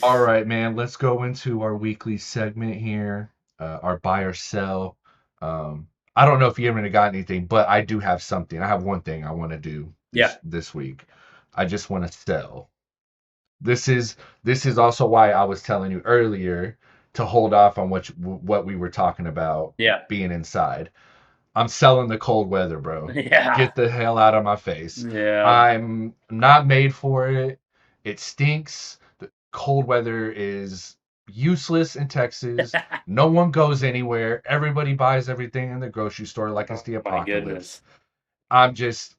All right, man. Let's go into our weekly segment here, our buy or sell. I don't know if you ever got anything, but I do have something. I have one thing I want to do Yeah, this week. I just want to sell. This is this is also why I was telling you earlier to hold off on what we were talking about yeah, being inside. I'm selling the cold weather, bro. yeah, Get the hell out of my face. yeah. I'm not made for it. It stinks. The cold weather is useless in Texas. No one goes anywhere. Everybody buys everything in the grocery store like it's Oh the my apocalypse. goodness. I'm just,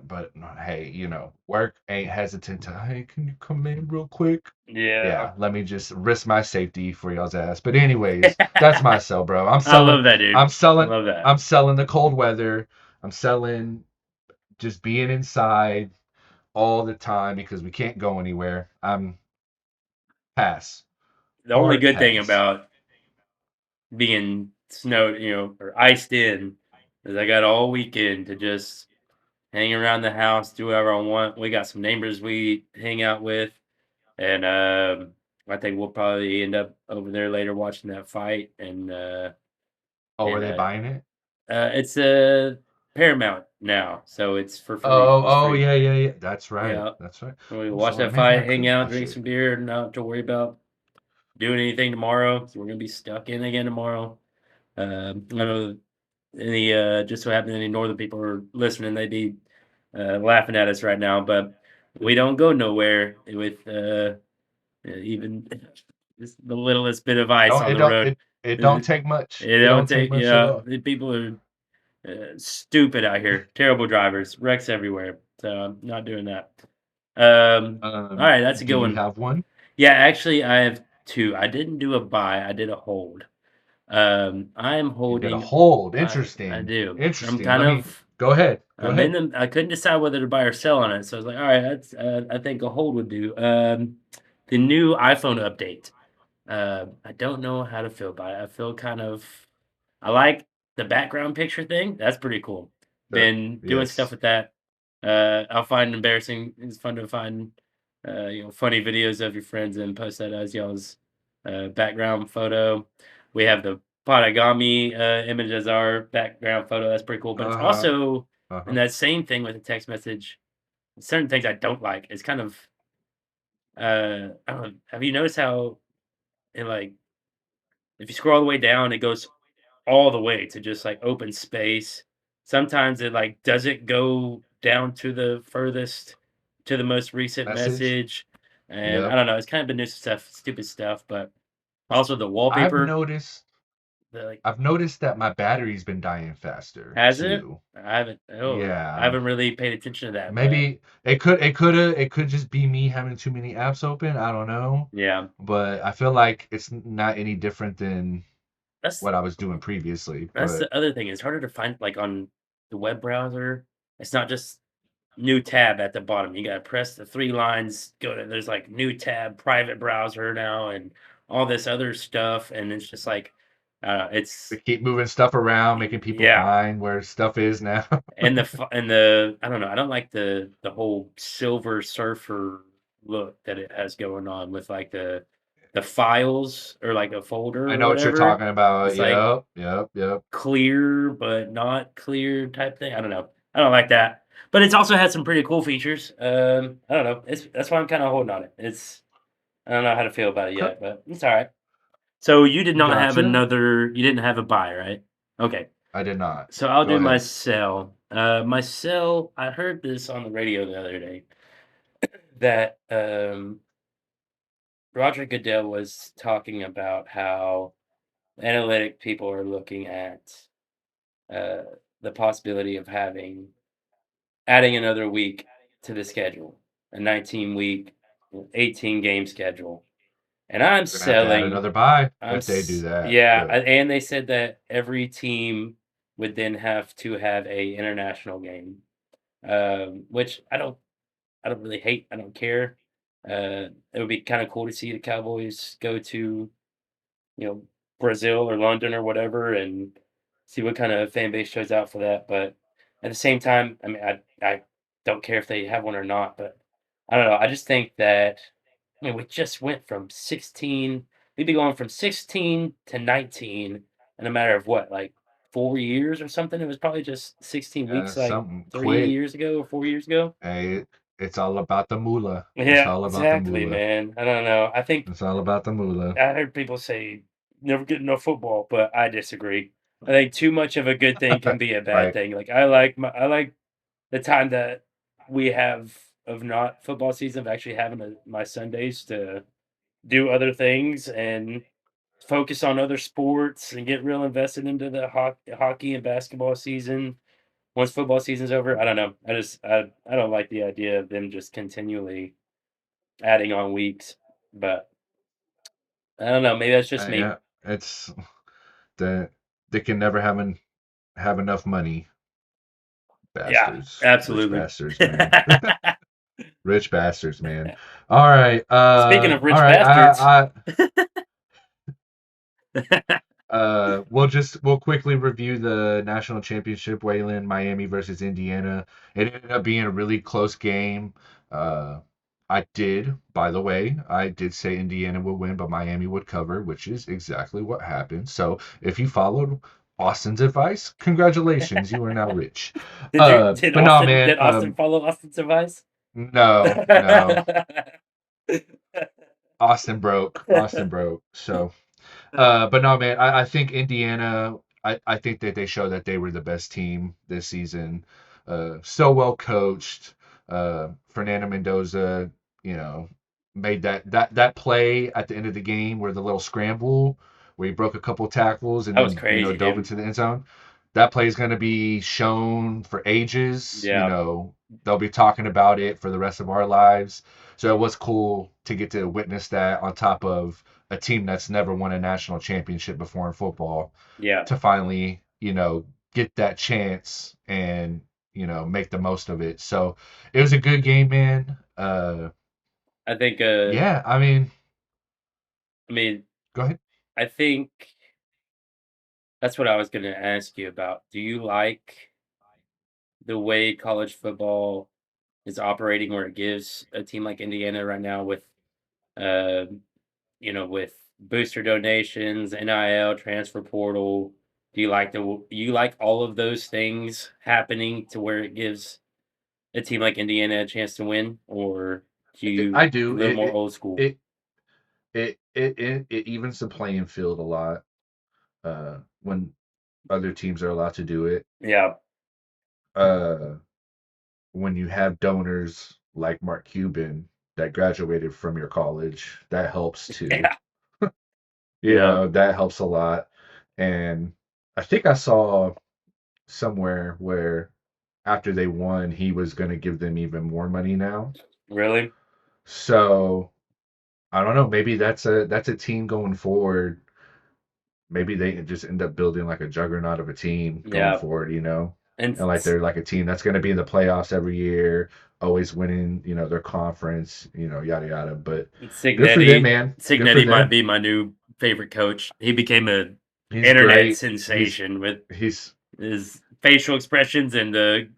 but hey, work ain't hesitant to, hey, can you come in real quick? Yeah. Yeah, let me just risk my safety for y'all's ass. But anyways, that's my sell, bro. I love that, dude. I'm selling, Love that. I'm selling the cold weather. I'm selling just being inside all the time because we can't go anywhere. I'm pass. The only Hard good thing pass. about being snowed, or iced in, is I got all weekend to just hang around the house, do whatever I want. We got some neighbors we hang out with, and I think we'll probably end up over there later watching that fight. Oh, are And they buying it? it's a Paramount now, so it's for free. Oh, It's oh, free. yeah, yeah, yeah. That's right. Yeah, That's right. we Oh, watch so that maybe fight, I hang could out, watch drink it. some beer, and not have to worry about doing anything tomorrow. So we're gonna be stuck in again tomorrow. I know any just so happen any northern people are listening, they'd be laughing at us right now, but we don't go nowhere with even just the littlest bit of ice Don't on it the don't road. it it don't It, take much. it It don't don't take take, much at yeah. all. The people are stupid out here, terrible drivers, wrecks everywhere. So I'm not doing that. All right, that's a Do good you one. have one? Yeah, actually, I have two. I didn't do a buy. I did a hold. I am You did a holding. hold. I Interesting. do. I'm Interesting. kind Let me of. go ahead. Go I'm in ahead. them. I couldn't decide whether to buy or sell on it, so I was like, all right, that's. I think a hold would do. The new iPhone update. I don't know how to feel about it. I feel kind of. I like the background picture thing. That's pretty cool. Sure. Been doing stuff Yes. with that. I'll find embarrassing. It's fun to find, funny videos of your friends and post that as y'all's background photo. We have the Podigami image as our background photo. That's pretty cool. But it's Uh-huh. also in Uh-huh. that same thing with the text message. Certain things I don't like. It's kind of I don't know. Have you noticed how like if you scroll all the way down, it goes all the way to just like open space. Sometimes it like doesn't go down to the furthest to the most recent Message. message. And I Yep. don't know, it's kind of been new stuff, stupid stuff, but also the I've wallpaper, noticed the like I've noticed that my battery's been dying faster has it? too. I Yeah. haven't really paid attention to that, but Maybe it could just be me having too many apps open. I don't know. yeah. But I feel like it's not any different than That's what I was doing previously. that's But the other thing. It's harder to find like on the web browser. It's not just new tab at the bottom. You gotta press the 3 lines, go to there's like new tab, private browser now, and all this other stuff, and it's just like, they it's keep moving stuff around, making people yeah, find where stuff is now. and the I don't know, I don't like the whole Silver Surfer look that it has going on with, like, the files or, like, a folder I or know what you're whatever. talking about. It's, like, Yep, yep, yep. clear, but not clear type thing. I don't know. I don't like that. But it's also had some pretty cool features. I don't know. It's that's why I'm kind of holding on it. It's I don't know how to feel about it Okay, yet, but it's all right. So you did not have gotcha. another. You didn't have a buy, right? Okay. I did not. So I'll Go do my ahead. sell. My sell. I heard this on the radio the other day that Roger Goodell was talking about how analytic people are looking at uh, the possibility of adding another week to the schedule, a 19-week, 18-game schedule. And I'm We're gonna have to add selling. another bye if they do that. Yeah, But and they said that every team would then have to have a international game, which I don't really hate. I don't care. It would be kind of cool to see the Cowboys go to, you know, Brazil or London or whatever, and see what kind of fan base shows out for that. But at the same time, I mean, I don't care if they have one or not. But I don't know. I just think that, I mean, we just went from 16. We'd be going from 16 to 19 in a matter of what, like 4 years or something. It was probably just 16 weeks, like something 3 quick. years ago or 4 years ago. Hey, it's all about the moolah. It's Yeah, all about the exactly, moolah. man. I don't know. I think It's all about the moolah. I heard people say never get enough football, but I disagree. I think too much of a good thing can be a bad Right. thing. Like I like the time that we have of not football season of actually having my Sundays to do other things and focus on other sports and get real invested into the hockey and basketball season. Once football season's over, I don't know. I don't like the idea of them just continually adding on weeks, but I don't know, maybe that's just me. Yeah, it's the they can never have enough money. Yeah, Bastards. Rich absolutely. bastards, man. Rich bastards, man. All right. Speaking of All rich right. bastards. We'll quickly review the national championship, Waylon, Miami versus Indiana. It ended up being a really close game. Uh, by the way, I did say Indiana would win, but Miami would cover, which is exactly what happened. So if you followed Austin's advice, congratulations, you are now rich. But no, man, Did Austin follow Austin's advice? no, Austin broke. Austin broke. So. But no, man, I think Indiana. I think that they showed that they were the best team this season. So well coached. Fernando Mendoza, you know, made that play at the end of the game where the little scramble where he broke a couple tackles and That was then crazy, dove dude. into the end zone. That play is going to be shown for ages. Yeah, They'll be talking about it for the rest of our lives. So it was cool to get to witness that on top of a team that's never won a national championship before in football yeah. to finally, get that chance and, make the most of it. So it was a good game, man. I think Yeah, I mean, I mean, go ahead. I think that's what I was gonna ask you about. Do you like the way college football is operating where it gives a team like Indiana right now with uh with booster donations, NIL, transfer portal. Do you like all of those things happening to where it gives a team like Indiana a chance to win, or I you do. a little more old school? It it evens the playing field a lot when other teams are allowed to do it. Yeah, Uh, when you have donors like Mark Cuban that graduated from your college, that helps too. yeah, yeah. That helps a lot. And I think I saw somewhere where after they won, he was going to give them even more money now. Really? So I don't know. Maybe that's a team going forward. Maybe they just end up building like a juggernaut of a team going Yeah, forward, and and like they're like a team that's going to be in the playoffs every year, always winning, their conference, yada yada. But good for them, Signetti man. Good for Signetti might them. be my new favorite coach. He became a He's internet great. He's sensation with he's his facial expressions and Google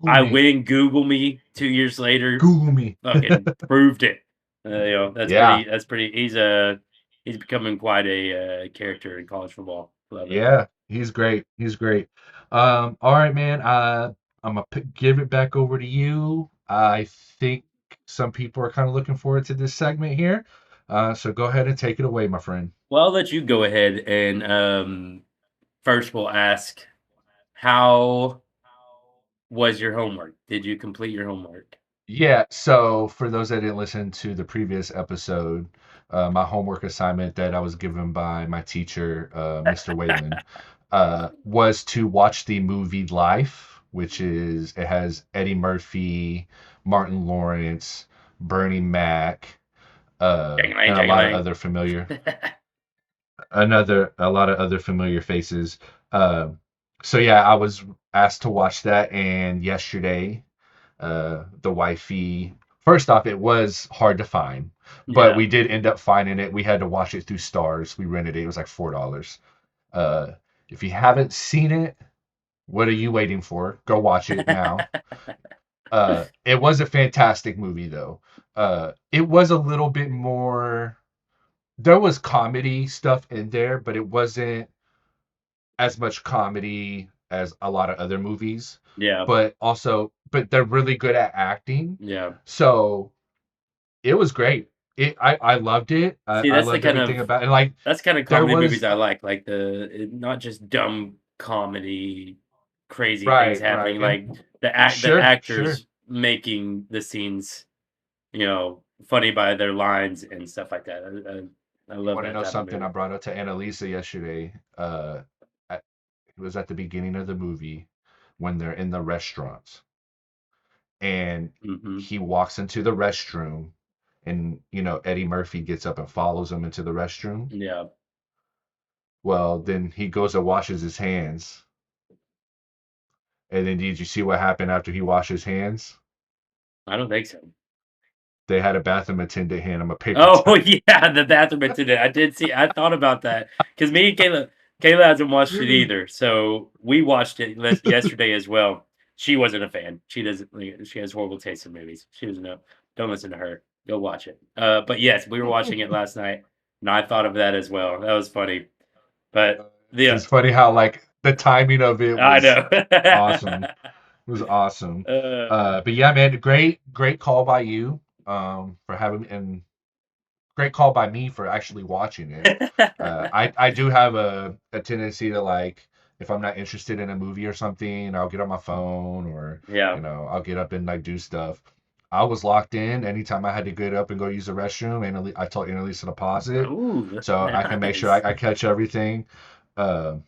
I me, win. Google me 2 years later, Google me. fucking proved it. Yeah, That's pretty. He's becoming quite a character in college football. Love it. yeah, he's great. He's great. All right, man. I'm gonna give it back over to you. I think some people are kind of looking forward to this segment here. So go ahead and take it away, my friend. Well, I'll let you go ahead and first we'll ask, how was your homework? Did you complete your homework? Yeah, so for those that didn't listen to the previous episode, my homework assignment that I was given by my teacher, Mr. Waylon, was to watch the movie Life, which is it has Eddie Murphy, Martin Lawrence, Bernie Mac, Jang-a-lang, and a lot of jang-a-lang. other familiar a lot of other familiar faces. Uh, so yeah, I was asked to watch that, and yesterday the wifey. First off, it was hard to find, but Yeah. we did end up finding it. We had to watch it through Stars. We rented it. It was like $4. Uh, if you haven't seen it, what are you waiting for? Go watch it now. It was a fantastic movie, though. It was a little bit more. There was comedy stuff in there, but it wasn't as much comedy as a lot of other movies. Yeah. But they're really good at acting. Yeah. So it was great. I loved it. See, I loved everything about it. Like that's the kind of there comedy movies was I like not just dumb comedy, crazy things right. happening, And like the sure. actors making the scenes, funny by their lines and stuff like that. I You love want to that know type of something I movie. brought up to Annalisa yesterday? It was at the beginning of the movie when they're in the restaurant and Mhm. he walks into the restroom and Eddie Murphy gets up and follows him into the restroom. Yeah. Well, then he goes and washes his hands. And then did you see what happened after he washed his hands? I don't think so. They had a bathroom attendant hand him a paper Oh, towel. yeah, the bathroom incident. I thought about that because me and Kayla hasn't watched it either, so we watched it yesterday as well. She wasn't a fan. She doesn't like she has horrible taste in movies. She doesn't know. Don't listen to her. Go watch it. But yes, we were watching it last night, and I thought of that as well. That was funny. But It's the just funny how like the timing of it I was know. awesome. It was awesome. Uh, But yeah, man, great call by you for having and great call by me for actually watching it. I do have a tendency to like if I'm not interested in a movie or something, I'll get on my phone or yeah. I'll get up and like do stuff. I was locked in anytime I had to get up and go use the restroom, and I told Annalisa to pause it Ooh, so I can make sure nice. I catch everything. Uh,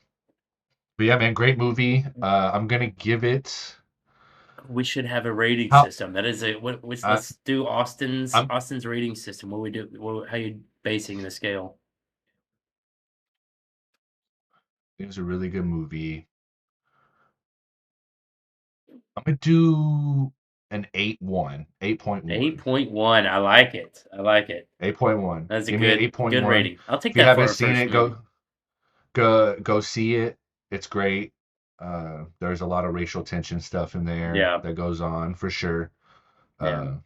but yeah, man, great movie. I'm gonna give it We should have a rating how system. That is a what I, let's do I'm. Austin's rating system. What we do how you basing the scale? It was a really good movie. I'm gonna do an 8.1, 8.1, 8.1. I like it. I like it. 8.1. That's a Give me an good 8.1. rating. I'll take If you that for haven't our seen first it, movie. go see it. It's great. There's a lot of racial tension stuff in there Yeah. that goes on for sure. Yeah. Uh, but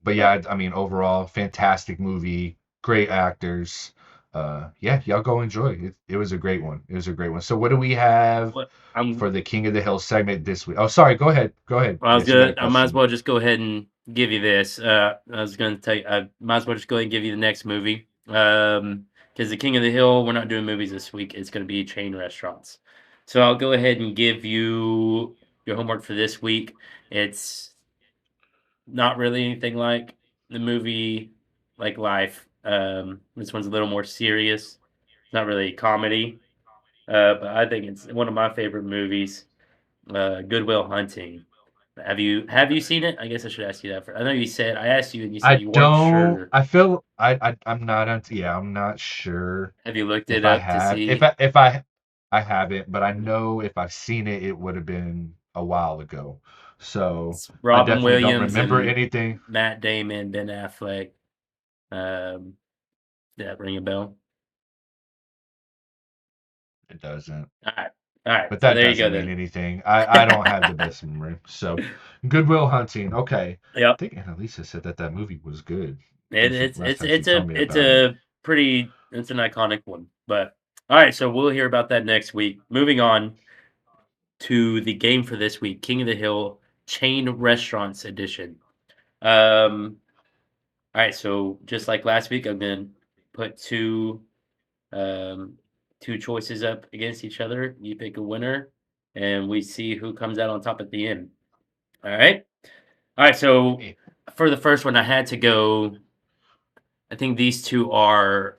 But yeah, I mean, overall, fantastic movie, great actors. Yeah, y'all go enjoy it. It was a great one. It was a great one. So, what do we have what for I'm the King of the Hill segment this week? Oh, sorry. Go ahead. Go ahead. I was Yes, you got gonna a I might as question. well just go ahead and give you this. I was gonna tell you I might as well just go ahead and give you the next movie. Because the King of the Hill, we're not doing movies this week. It's gonna be chain restaurants. So I'll go ahead and give you your homework for this week. It's not really anything like the movie like Life. This one's a little more serious. Not really a comedy. But I think it's one of my favorite movies. Goodwill Hunting. Have you seen it? I guess I should ask you that. I know you said I asked you and you said I you weren't don't. sure. I feel. I'm not. Yeah, I'm not sure Have you looked it if I up to have. see? I haven't, but I know if I've seen it, it would have been a while ago. So It's I Robin definitely don't Williams remember and anything. Matt Damon, Ben Affleck. Um, did that ring a bell? It doesn't. All right, all right. But So that there you go doesn't mean then. anything. I don't have the best memory. So Goodwill Hunting. Okay. I Yep. think Annalisa said that movie was good. It, it's Last it's time she it's told a me it's about it. a pretty it's an iconic one. But all right, so we'll hear about that next week. Moving on to the game for this week, King of the Hill Chain Restaurants Edition. Um, all right, so just like last week, I'm gonna put um, two choices up against each other. You pick a winner, and we see who comes out on top at the end. All right. All right, so Eh, for the first one, I had to go. I think these two are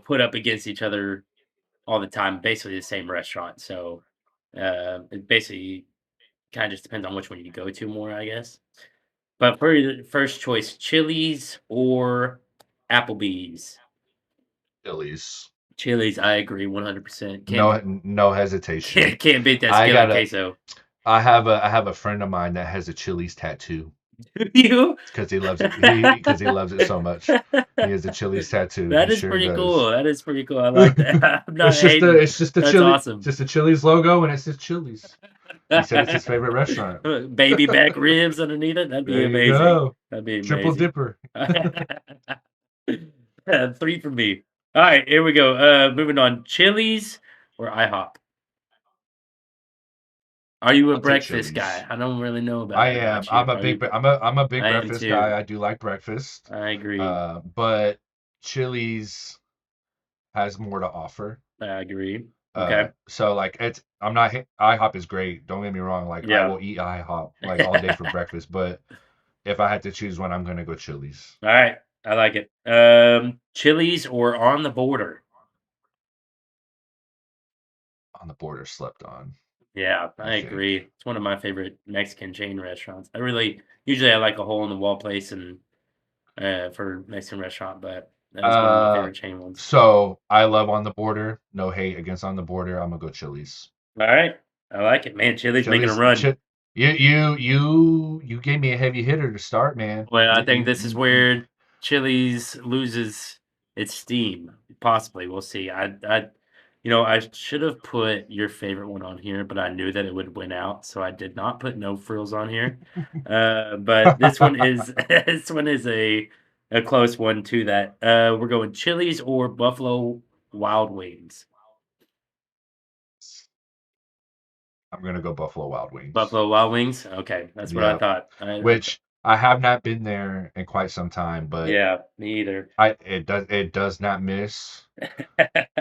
put up against each other all the time, basically the same restaurant. So it basically kind of just depends on which one you go to more, I guess. But for the first choice, Chili's or Applebee's? Chili's. Chili's, I agree 100%. No hesitation. Can't beat that I skillet gotta. queso. I have a friend of mine that has a Chili's tattoo. You? It's because he loves it. He loves it so much. He has a Chili's tattoo. He That is sure pretty does. cool. That is pretty cool. I like that. I'm not hating. It's just the That's chili, awesome. just the Chili's logo, and it says Chili's. He said it's his favorite restaurant. Baby back ribs underneath it. That'd be There you amazing. go. That'd be Triple amazing. dipper. Three for me. All right, here we go. Moving on. Chili's or IHOP? Are you a I'll take breakfast guy? Chili's. I don't really know I am. about you. Are you? I'm a big I am breakfast guy. too. I do like breakfast. I agree. But Chili's has more to offer. I agree. Okay. So like I'm not IHOP is great. Don't get me wrong. Like I Yeah. will eat IHOP like all day for breakfast. But if I had to choose one, I'm gonna go Chili's. All right. I like it. Chili's or on the border? On the border, slept on. Yeah, I I think. agree. It's one of my favorite Mexican chain restaurants. Usually I like a hole in the wall place and for Mexican restaurant, but that is one of my Uh, favorite chain ones. so I love On the Border. No hate against On the Border. I'm gonna go Chili's. All right. I like it, man. Chili's making a Chili's. run. You gave me a heavy hitter to start, man. Well, I You think you this is you you. where Chili's loses its steam. Possibly, we'll see. I should have put your favorite one on here, but I knew that it would win out, so I did not put no frills on here. But this one is this one is a close one to that. We're going Chili's or Buffalo Wild Wings. I'm gonna go Buffalo Wild Wings. Buffalo Wild Wings. Okay, that's what I Yeah, thought. which I have not been there in quite some time, but Yeah, me either. it does not miss.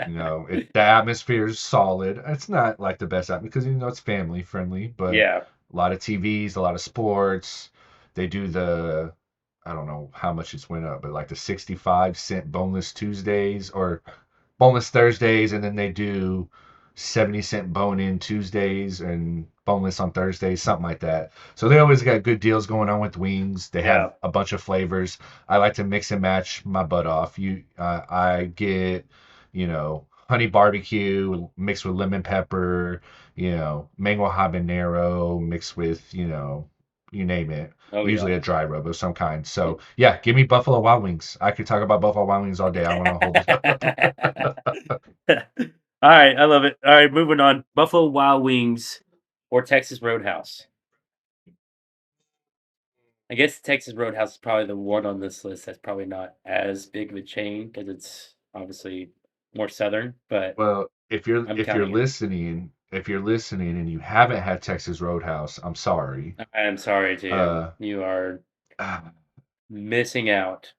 The atmosphere is solid. It's not like the best atmosphere because it's family friendly, but Yeah. a lot of TVs, a lot of sports. They do I don't know how much it's went up, but like the 65 cent boneless Tuesdays or boneless Thursdays, and then they do 70 cent bone in Tuesdays and boneless on Thursdays, something like that. So they always got good deals going on with wings. They have Yeah. a bunch of flavors. I like to mix and match my butt off. I get, honey barbecue mixed with lemon pepper, mango habanero mixed with, you name it. Oh yeah. Usually a dry rub of some kind. So yeah, give me Buffalo Wild Wings. I could talk about Buffalo Wild Wings all day. I want to hold it. All right, I love it. All right, moving on. Buffalo Wild Wings or Texas Roadhouse. I guess Texas Roadhouse is probably the one on this list that's probably not as big of a chain because it's obviously more southern, but Well, if you're I'm if you're counting it. listening, if you're listening and you haven't had Texas Roadhouse, I'm sorry. I am sorry to you. Uh, You are ah, missing out.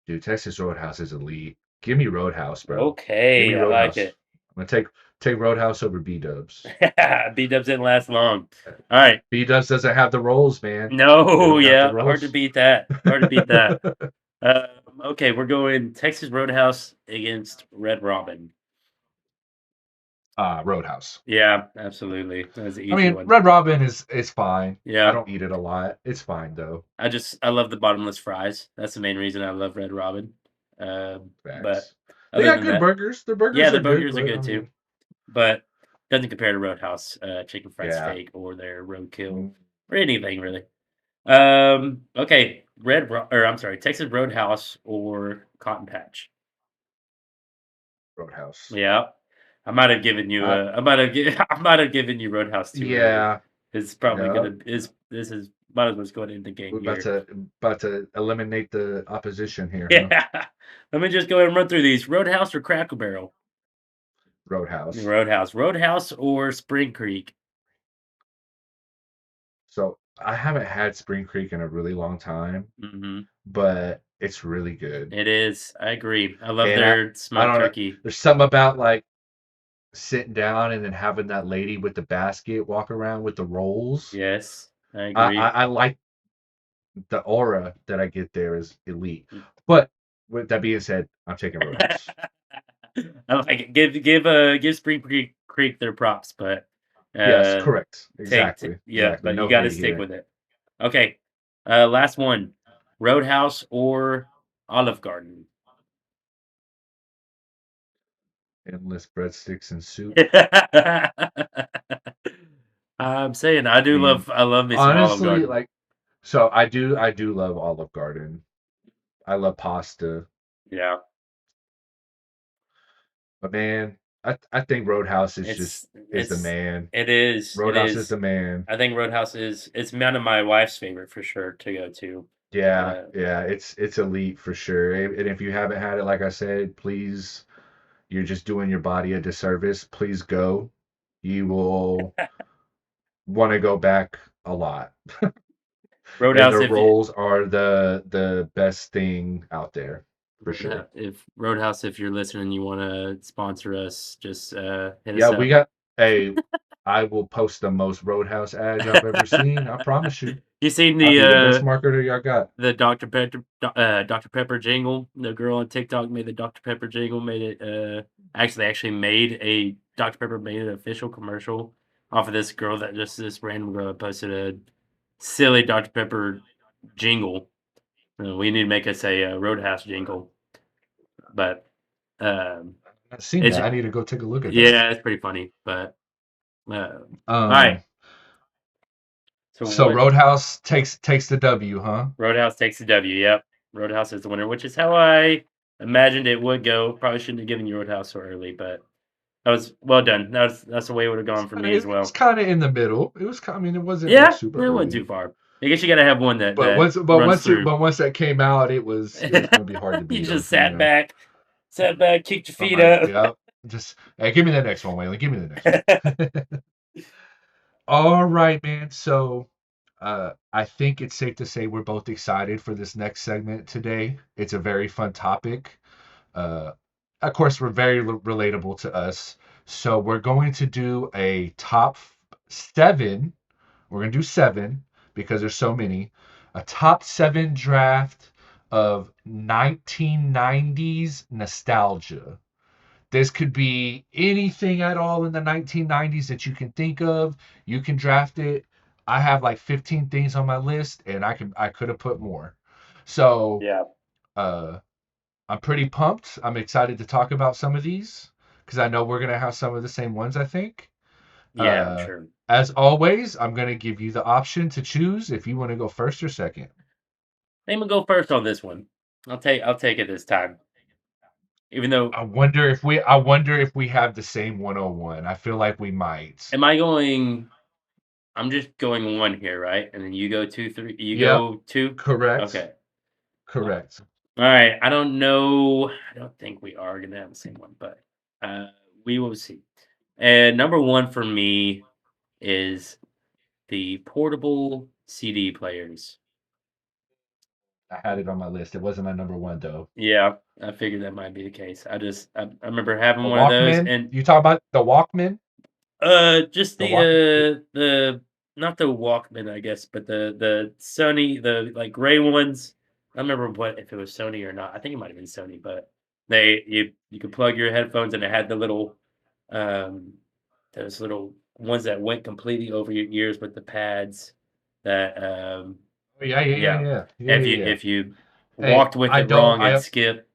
dude, Texas Roadhouse is elite. Give me Roadhouse, bro. Give me Okay, I like Roadhouse. it. I'm gonna take Roadhouse over B Dubs. B Dubs didn't last long. All right. B Dubs doesn't have the rolls, man. They No, don't have the yeah, hard to rolls. beat that. Hard to beat that. Okay, we're going Texas Roadhouse against Red Robin. Roadhouse. Yeah, absolutely. That's an I easy mean, one. Red Robin is fine. I Yeah, don't eat it a lot. It's fine though. I love the bottomless fries. That's the main reason I love Red Robin. But Facts. They other got than good that, burgers. Their yeah, burgers the are good, burgers are but I good too. mean, But doesn't compare to Roadhouse chicken fried yeah. steak or their roadkill Mm, or anything really. Okay, or I'm sorry, Texas Roadhouse or Cotton Patch. Roadhouse. Yeah. Uh, I might have I might have given you Roadhouse too early. yeah. It's probably No. gonna is this is might as well go into the We're game about here. to about to eliminate the opposition here, huh? Yeah. Let me just go ahead and run through these. Roadhouse or Cracker Barrel? Roadhouse. Roadhouse. Roadhouse or Spring Creek? So I haven't had Spring Creek in a really long time, Mhm. but it's really good. It is. I agree. I love And I their I smoked don't know. turkey. There's something about like sitting down and then having that lady with the basket walk around with the rolls. Yes, I I, agree. I like the aura that I get there is elite. But with that being said, I'm taking Roadhouse. I like it. Give Spring Creek their props, but Yes, uh correct. Exactly. yeah, Exactly. but you No got to hate stick here. with it. Okay. Last one. Roadhouse or Olive Garden? Endless breadsticks and soup. I'm saying I I do mean, love me some Olive honestly, Garden. like, so I do love Olive Garden. I love pasta. Yeah. But man, I think Roadhouse is just It's is the it's man. it is it Roadhouse is is. the man. I think Roadhouse is it's one of my wife's favorite for sure to go to. Yeah, Uh, yeah, it's elite for sure. And if you haven't had it, like I said, please, you're just doing your body a disservice. Please go. You will want to go back a lot. And Roadhouse the if you rolls are the best thing out there for sure. Roadhouse if you're listening, you want to sponsor us, just hit Yeah, us we up. got a. I will post the most Roadhouse ads I've ever seen. I promise you. You seen I'll be the best marketer y'all got. the Dr Pepper jingle? The girl on TikTok made the Dr Pepper jingle. Made it actually made a Dr Pepper made an official commercial off of this girl that just this random girl that posted a silly Dr Pepper jingle. We need to make us a Roadhouse jingle, but um, I've seen it's that. I need to go take a look at that. yeah, it's pretty funny. But all right, Um, so so what? Roadhouse takes the W, huh? Roadhouse takes the W. Yep, Roadhouse is the winner, which is how I imagined it would go. Probably shouldn't have given you Roadhouse so early, but that was well done. That's the way it would have gone for me as It was well. kind of in the middle. I mean, it wasn't like Yeah, super it wasn't too early. far. I guess you got to have one But runs through. once that came out, it was going to be hard to You beat them. just sat back, kicked your I'm feet like, up. yeah, just hey, give me the next one, Waylon. Give me the next one. All right, man. So, I think it's safe to say we're both excited for this next segment today. It's a very fun topic. Uh, of course, we're very relatable to us. So we're going to do a top seven. We're going to do seven because there's so many. A top seven draft of 1990s nostalgia. This could be anything at all in the 1990s that you can think of. You can draft it. I have like 15 things on my list, and I could have put more. So Yeah, uh, I'm pretty pumped. I'm excited to talk about some of these because I know we're gonna have some of the same ones. I think. yeah, I'm Uh, sure. as always, I'm gonna give you the option to choose if you want to go first or second. I'm gonna go first on this one. I'll take it this time. Even though I wonder if we have the same 101. I feel like we might. am I going I'm just going one here, right? And then you go two, three. You Yep, go two. correct. Okay. All Correct. right. I don't know. I don't think we are gonna have the same one, but uh, we will see. And number one for me is the portable CD players. I had it on my list. It wasn't my number one though. Yeah, I figured that might be the case. I remember having The one of those, Walkman? and You talk about the Walkman? just The Walkman? the not the Walkman, I guess, but the Sony, the like gray ones. I don't remember what if it was Sony or not. I think it might have been Sony, but you could plug your headphones and it had the little um those little ones that went completely over your ears with the pads that Oh, yeah, yeah, yeah, yeah. yeah, yeah, If yeah, you yeah. if you Hey, walked with it wrong, it'd skip.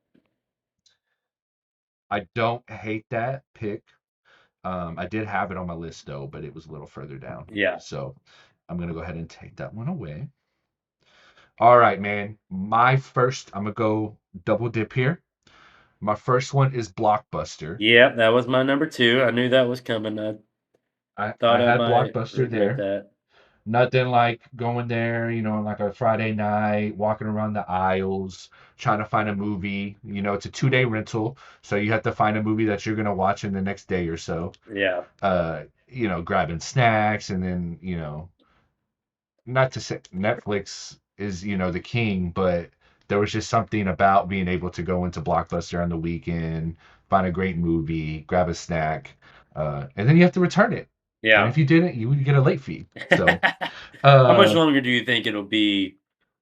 I don't hate that pick. I did have it on my list though, but it was a little further down. Yeah. So I'm gonna go ahead and take that one away. All right, man. I'm gonna go double dip here. My first one is Blockbuster. Yeah, that was my number two. I knew that was coming. I I thought I had might Blockbuster regret there. that. Nothing like going there, like a Friday night, walking around the aisles, trying to find a movie. It's a 2-day rental, so you have to find a movie that you're gonna watch in the next day or so. Yeah. Grabbing snacks and then, not to say Netflix is, the king, but there was just something about being able to go into Blockbuster on the weekend, find a great movie, grab a snack. and then you have to return it. And Yeah. if you didn't, you would get a late fee. So, How much uh, longer do you think it'll be?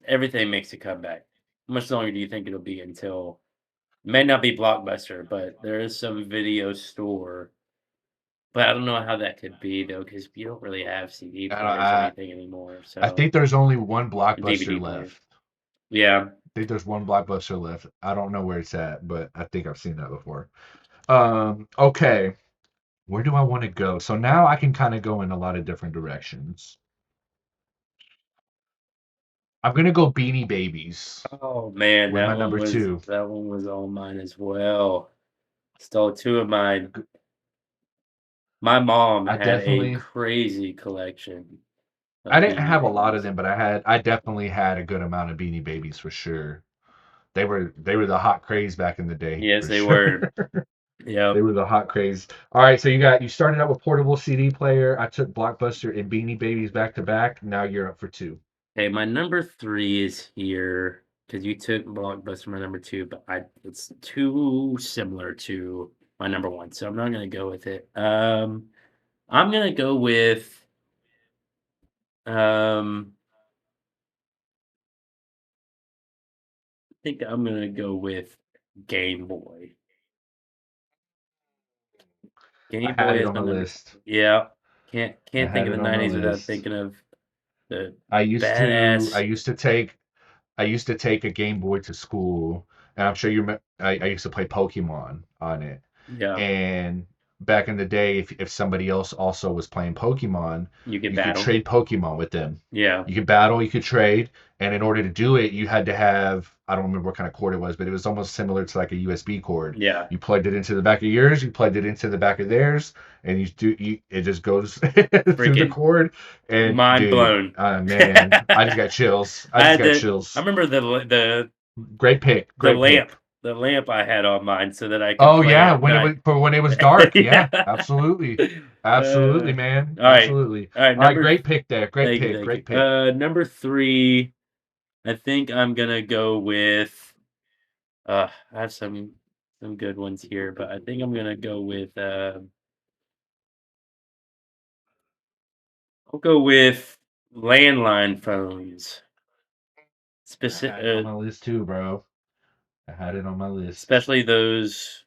Everything makes a comeback. How much longer do you think it'll be until may not be Blockbuster, but there is some video store. But I don't know how that could be though, because you don't really have CD I, don't- players or I anything anymore. I So think there's only one a blockbuster DVD player. left. Yeah. I think there's one blockbuster left. I don't know where it's at, but I think I've seen that before. Okay. Where do I want to go? So now I can kind of go in a lot of different directions. I'm gonna go Beanie Babies Oh man, with my number two. that one was on mine as well. Stole two of mine. My mom I had a definitely crazy collection I of didn't Beanie have a lot of Babies. them, but I definitely had a good amount of Beanie Babies for sure. They were the hot craze back in the day Yes, for they sure. were. They Yep. were the hot craze. All right, so you started out with portable CD player. I took Blockbuster and Beanie Babies back to back. Now you're up for two. Okay, my number three is here because you took Blockbuster my number two, but it's too similar to my number one, so I'm not gonna go with it. I'm gonna go with um I think I'm gonna go with Game Boy. I Game had Boy it is on my my number two. list. Yeah. I Can't think had of the it on my '90s without list. thinking of the I used to I badass. used to take I used to take a Game Boy to school, and I'm sure I used to play Pokemon on it. Yeah. And back in the day, if somebody else also was playing Pokemon, You could you could battle. trade Pokemon with them. Yeah. You could battle, you could trade, and in order to do it, you had to have I don't remember what kind of cord it was, but it was almost similar to like a USB cord. Yeah. You plugged it into the back of yours, you plugged it into the back of theirs, and it just goes through the Freaking cord. And mind dude, blown. man, I just got chills. I I just had got I chills. remember Great pick, the great pick. the lamp I had on mine so that I could Oh play yeah, at when night. it was dark. Yeah, Yeah. absolutely. Uh, Absolutely, man. all right. Absolutely. All right, All right, number great pick there. Great thank you, pick. thank you. Great pick. Number 3, I think I'm gonna go with I have some good ones here, but I think I'm gonna go with I'll go with landline phones. I Specific had it on my list too, bro. I had it on my list. especially those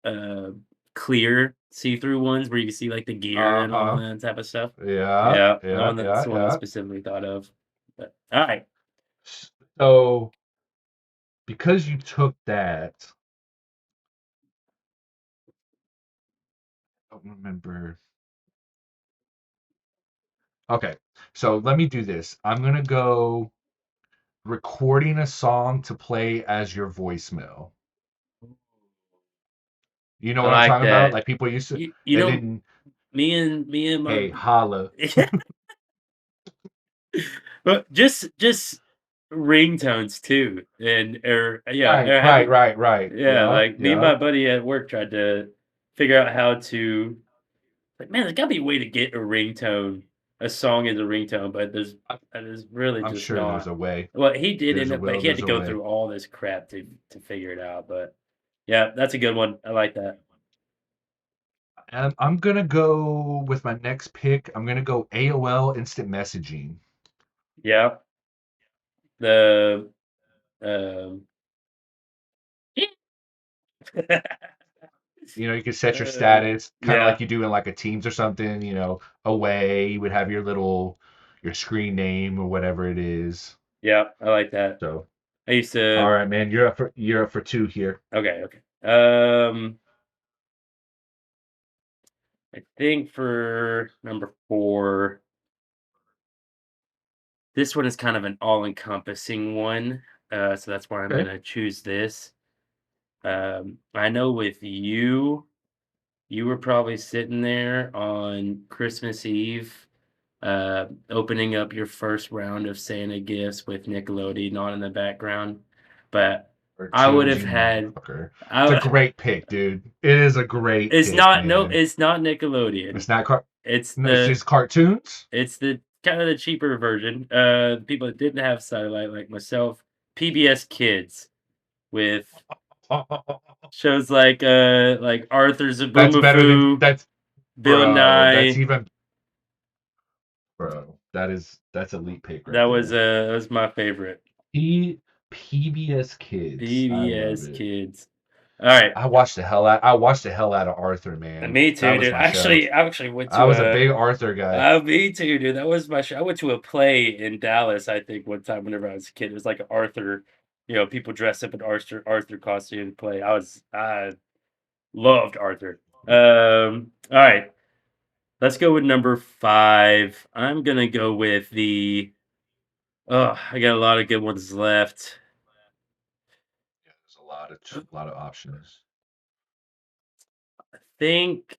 uh, clear see-through ones where you can see, like, the gear and all Uh-huh. that type of stuff. Yeah, Yeah, yeah, that's yeah, the one I yeah. specifically thought of. But alright. So because you took that, I don't remember. Okay, so let me do this. I'm gonna go recording a song to play as your voicemail. You know I what I'm like talking about? that. Like people used to, You and know, then, me and my hey, holla. but just ringtones too, and or yeah, Right, or right, having right, right. yeah, Yeah, like me and yeah. my buddy at work tried to figure out how to like, man, there's gotta be a way to get a song as a ringtone, but I- there's really I'm just sure there's not. a way. Well, he did There's end a up, but will, he had there's to a go way. through all this crap to figure it out. But yeah, that's a good one. I like that. And I'm gonna go with my next pick. I'm gonna go AOL Instant Messaging. Yeah, the um, You could set your status kind of like yeah, you do in like a Teams or something. Away. You would have your screen name or whatever it is. yeah, I like that. So, I used all to. right, man. You're up for two here. Okay, okay. I think for number 4, this one is kind of an all-encompassing one. So that's why I'm Okay. gonna choose this. I know with you, you were probably sitting there on Christmas Eve, opening up your first round of Santa gifts with Nickelodeon on in the background. But Or I would have choosing, had, motherfucker. It's a I, great pick, dude. It is a great pick, no, man. it's not Nickelodeon. It's not car. It's No, it's the just cartoons. It's the kind of the cheaper version. People that didn't have satellite like myself, PBS Kids with Shows like Arthur That's better than Zaboomafoo, that's Bill bro. That's Nye. even bro. That's elite pick That right was there. that was my favorite. P PBS Kids. I love PBS it. Kids. All right. I watched the hell out of Arthur, man. Me That too, was dude. my show. I actually went I to was a a big Arthur guy. me too, dude. That was my show. I went to a play in Dallas, I think, one time whenever I was a kid. It was like an Arthur, people dressed up in Arthur costume to play. I loved Arthur. All right. Let's go with number 5. I'm gonna go with the oh, I got a lot of good ones left. Yeah, there's a lot of options. Think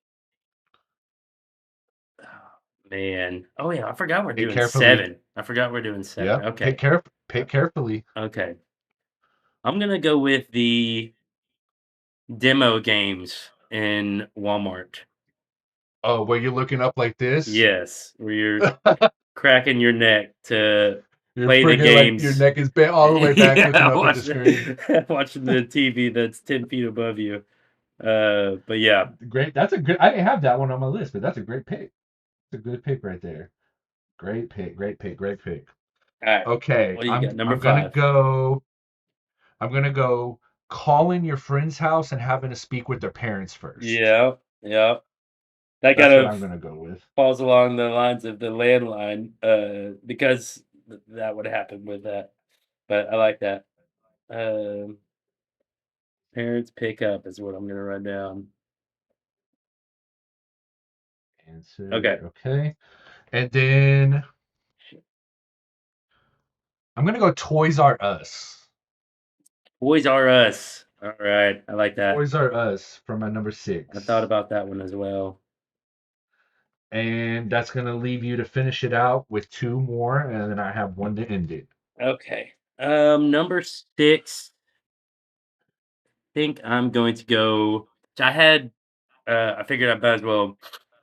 oh, man. Oh yeah, I forgot we're Pick doing carefully. 7. I forgot we're doing 7. Yep. Okay. Pick carefully. Okay. I'm gonna go with the demo games in Walmart. Oh, where you're looking up like this? Yes, where you're cracking your neck to You're play the freaking like your games. neck is bent all the way back looking Yeah, up at the screen. watching the TV that's 10 feet above you. But yeah. Great. That's a good I didn't have that one on my list, but that's a great pick. It's a good pick right there. Great pick, great pick, great pick. All right. Okay, What do you got? Number I'm gonna 5. go. I'm gonna go calling your friend's house and having to speak with their parents first. Yeah, yeah. That kind That's what of I'm gonna go with. falls along the lines of the landline, because that would happen with that. But I like that. Um, Parents pick up is what I'm gonna run down. Okay. Answer. Okay. And then I'm gonna go Toys R Us. Boys R Us. All right, I like that. Toys R Us for my number I thought 6. about that one as well. And that's gonna leave you to finish it out with 2 more, and then I have one to end it. Okay. Number 6. Think I'm going to go. I had. I figured I might as well.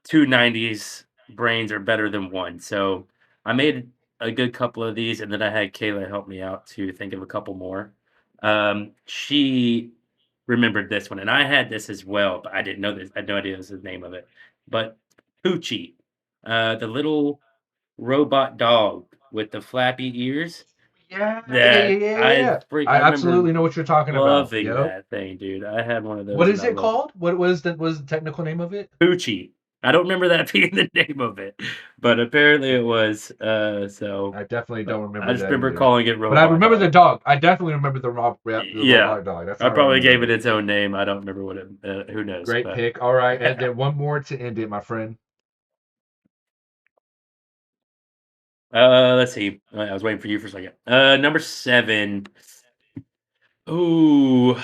2 '90s brains are better than one, so I made a good couple of these, and then I had Kayla help me out to think of a couple more. She remembered this one, and I had this as well, but I didn't know this. I had no idea this was the name of it. But Poochie, the little robot dog with the flappy ears. Yeah, yeah, yeah, That yeah, yeah, I yeah. freak. I I remember absolutely know what you're talking about. loving Yep. that thing, dude. I had one of What those and is I it loved it. called? What was the technical name of it? Poochie. I don't remember that being the name of it, but apparently it was. I definitely don't I remember just that remember either. calling it But I Robot remember the Dog. dog. I definitely remember the Yeah, robot dog. That's I how I probably gave remember it it. its own name. I don't remember what it. Who knows? Great But pick. All right, and then one more to end it, my friend. let's see. I was waiting for you for a second. Number 7. Ooh.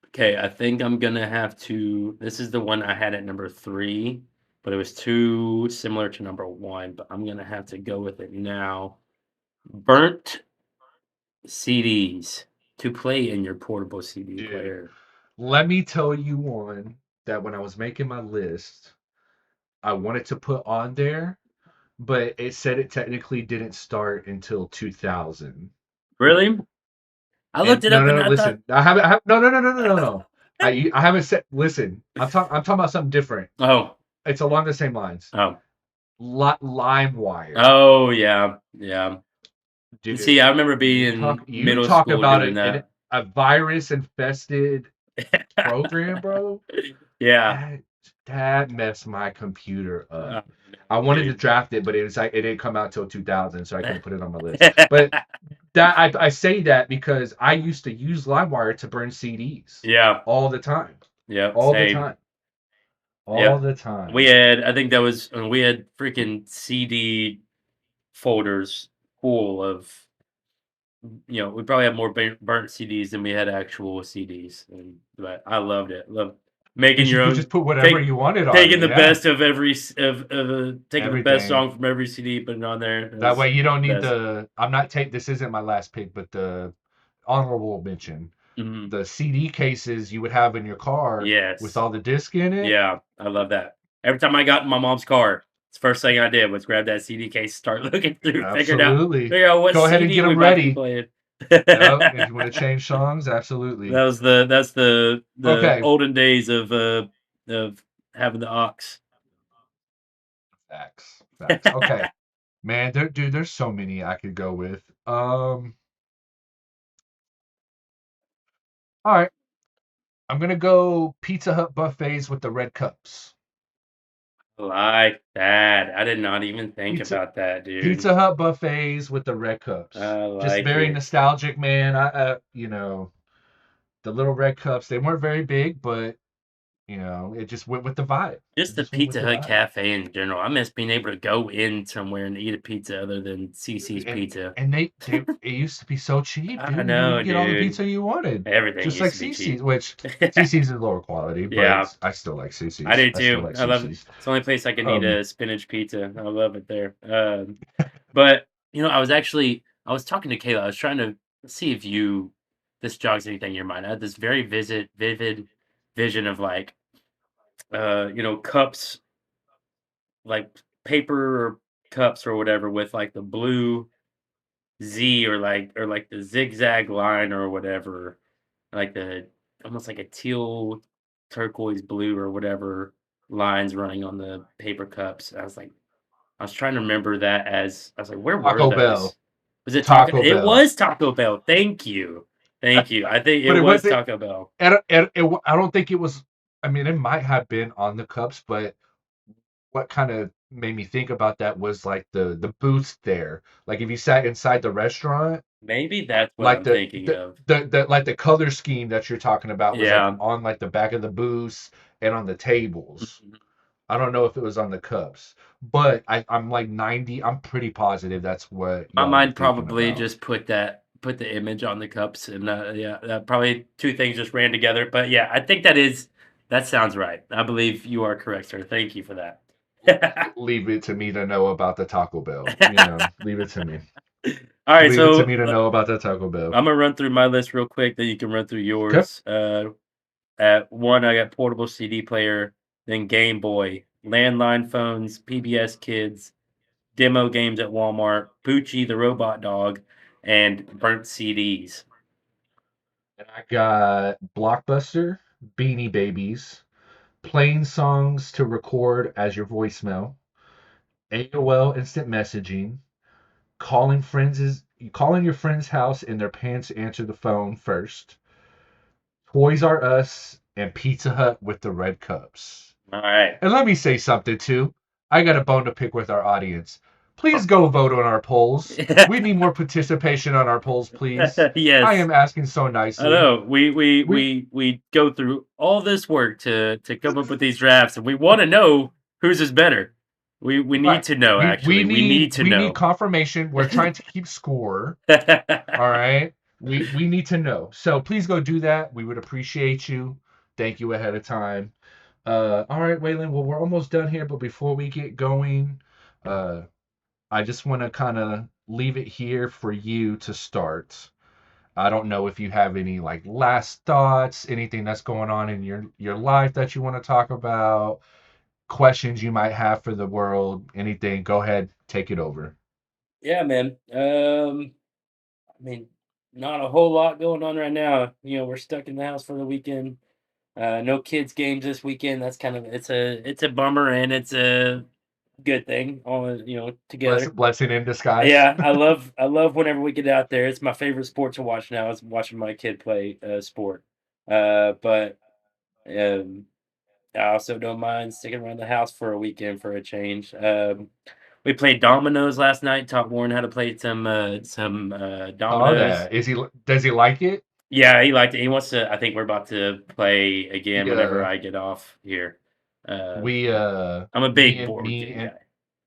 Okay, I think I'm gonna have to. This is the one I had at number 3, but it was too similar to number 1. But I'm gonna have to go with it now. Burnt CDs to play in your portable CD Dude, player. let me tell you one that when I was making my list, I wanted to put on there, but it said it technically didn't start until 2000. Really? I And looked it up and no, I thought, listen. No. I haven't said. Listen, I'm talking about something different. oh, It's along the same lines. oh, LimeWire, oh, yeah, yeah. dude. See, I remember being in You middle talk school about doing that. a virus infested program, bro. Yeah. That that messed my computer Oh, up. no, I wanted to dude. draft it, but it was like it didn't come out till 2000, so I couldn't put it on my list. But that I say that because I used to use LimeWire to burn CDs Yeah, all the time, yeah, all the same. time, all Yeah. the We time. had, I think that was, we had freaking CD folders full of, we probably had more burnt CDs than we had actual CDs, but I loved it. Love making Because you your could just own, put whatever take you wanted on taking it. the Yeah, best of every taking the best everything. song from every CD, putting it on there. It That was way you don't the need best. the. I'm not take. This isn't my last pick, but the honorable mention. Mhm. The CD cases you would have in your car with Yes, all the disc in it. yeah, I love that. Every time I got in my mom's car, it's the first thing I did was grab that CD case, start looking through, Absolutely. figure out what Go ahead and CD get we them about to be ready. playing. Yep. If you want to change songs, absolutely. That's the Okay. olden days of having the ox. Facts. Facts. Okay. Man, dude, there's so many I could go with. All right. I'm gonna go Pizza Hut buffets with the red cups. Like that. I did not even think Pizza about that, dude. Pizza Hut buffets with the red cups. I Just like very it. nostalgic, man. The little red cups, they weren't very big, but it just went with the vibe. Just It the just went with Pizza the Hut vibe. cafe in general. I miss being able to go in somewhere and eat a pizza other than CC's Dude, and Pizza. and they it used to be so cheap, I dude. You know, would get all the dude. pizza you wanted, Everything just used like to be CC's, cheap. which CC's is lower quality, Yeah, but I still like I CC's. do I still too. like I love it. CC's. It's the only place I can eat Um, a spinach pizza. I love it there. But I was talking to Kayla. I was trying to see if this jogs anything in your mind. I had this very vivid vision of like cups, like paper cups or whatever with like the blue Z or like the zigzag line or whatever, like the almost like a teal turquoise blue or whatever lines running on the paper cups. I was trying to remember that as I was like, where were Taco Bell, those? Was it Taco? Taco It Bell, was Taco Bell. Thank you. Thank you. I think it but it was wasn't. Taco Bell. I don't think it was. I mean, it might have been on the cups, but what kind of made me think about that was like the booths there. Like if you sat inside the restaurant, Maybe that's what like I'm thinking of. the color scheme that you're talking about was like Yeah. on like the back of the booths and on the tables. Mhm. I don't know if it was on the cups, but I'm like 90. I'm pretty positive that's what My y'all were mind thinking probably about. just put the image on the cups and, yeah, that probably 2 things just ran together, but yeah, I think that sounds right. I believe you are correct, sir. Thank you for that. Leave it to me to know about the Taco Bell. Leave it to me. Alright, Leave it to so, me to know about the Taco Bell. Imma run through my list real quick, then you can run through Okay. yours. At 1, I got portable CD player, then Game Boy, landline phones, PBS Kids, demo games at Walmart, Poochie the robot dog, and burnt CDs. And I got Blockbuster, Beanie Babies, playing songs to record as your voicemail, AOL instant messaging, calling your friend's house in their pants to answer the phone first, Toys R Us, and Pizza Hut with the red cups. Alright. And let me say something too. I got a bone to pick with our audience. Please go vote on our polls. We need more participation on our polls, please. I Yes. am asking so I nicely. know. We we We we we go through all this work to come up with these drafts, and we wanna know whose is better. We need right. to know, We actually. We need need to we need know. confirmation. We're trying to keep score. All right. We need to know. So please go do that. We would appreciate you. Thank you ahead of time. All right, Waylon. Well, we're almost done here, but before we get going, uh, I just want to kind of leave it here for you to start. I don't know if you have any like last thoughts, anything that's going on in your life that you want to talk about, questions you might have for the world, anything. Go ahead, take it over. Yeah, man. I mean, not a whole lot going on right now. We're stuck in the house for the weekend. No kids games this weekend. That's kind of it's a bummer and it's a good thing all, together. Blessing in disguise. Yeah, I love whenever we get out there. It's my favorite sport to watch now is watching my kid play sport. But I also don't mind sticking around the house for a weekend for a change. We played dominoes last night. Taught Warren how to play some Saw dominoes. that. Does he like it? Yeah, he liked it. He wants to. I think we're about to play again We whenever I get off here. Uh, we I'm a me big and board me game and guy,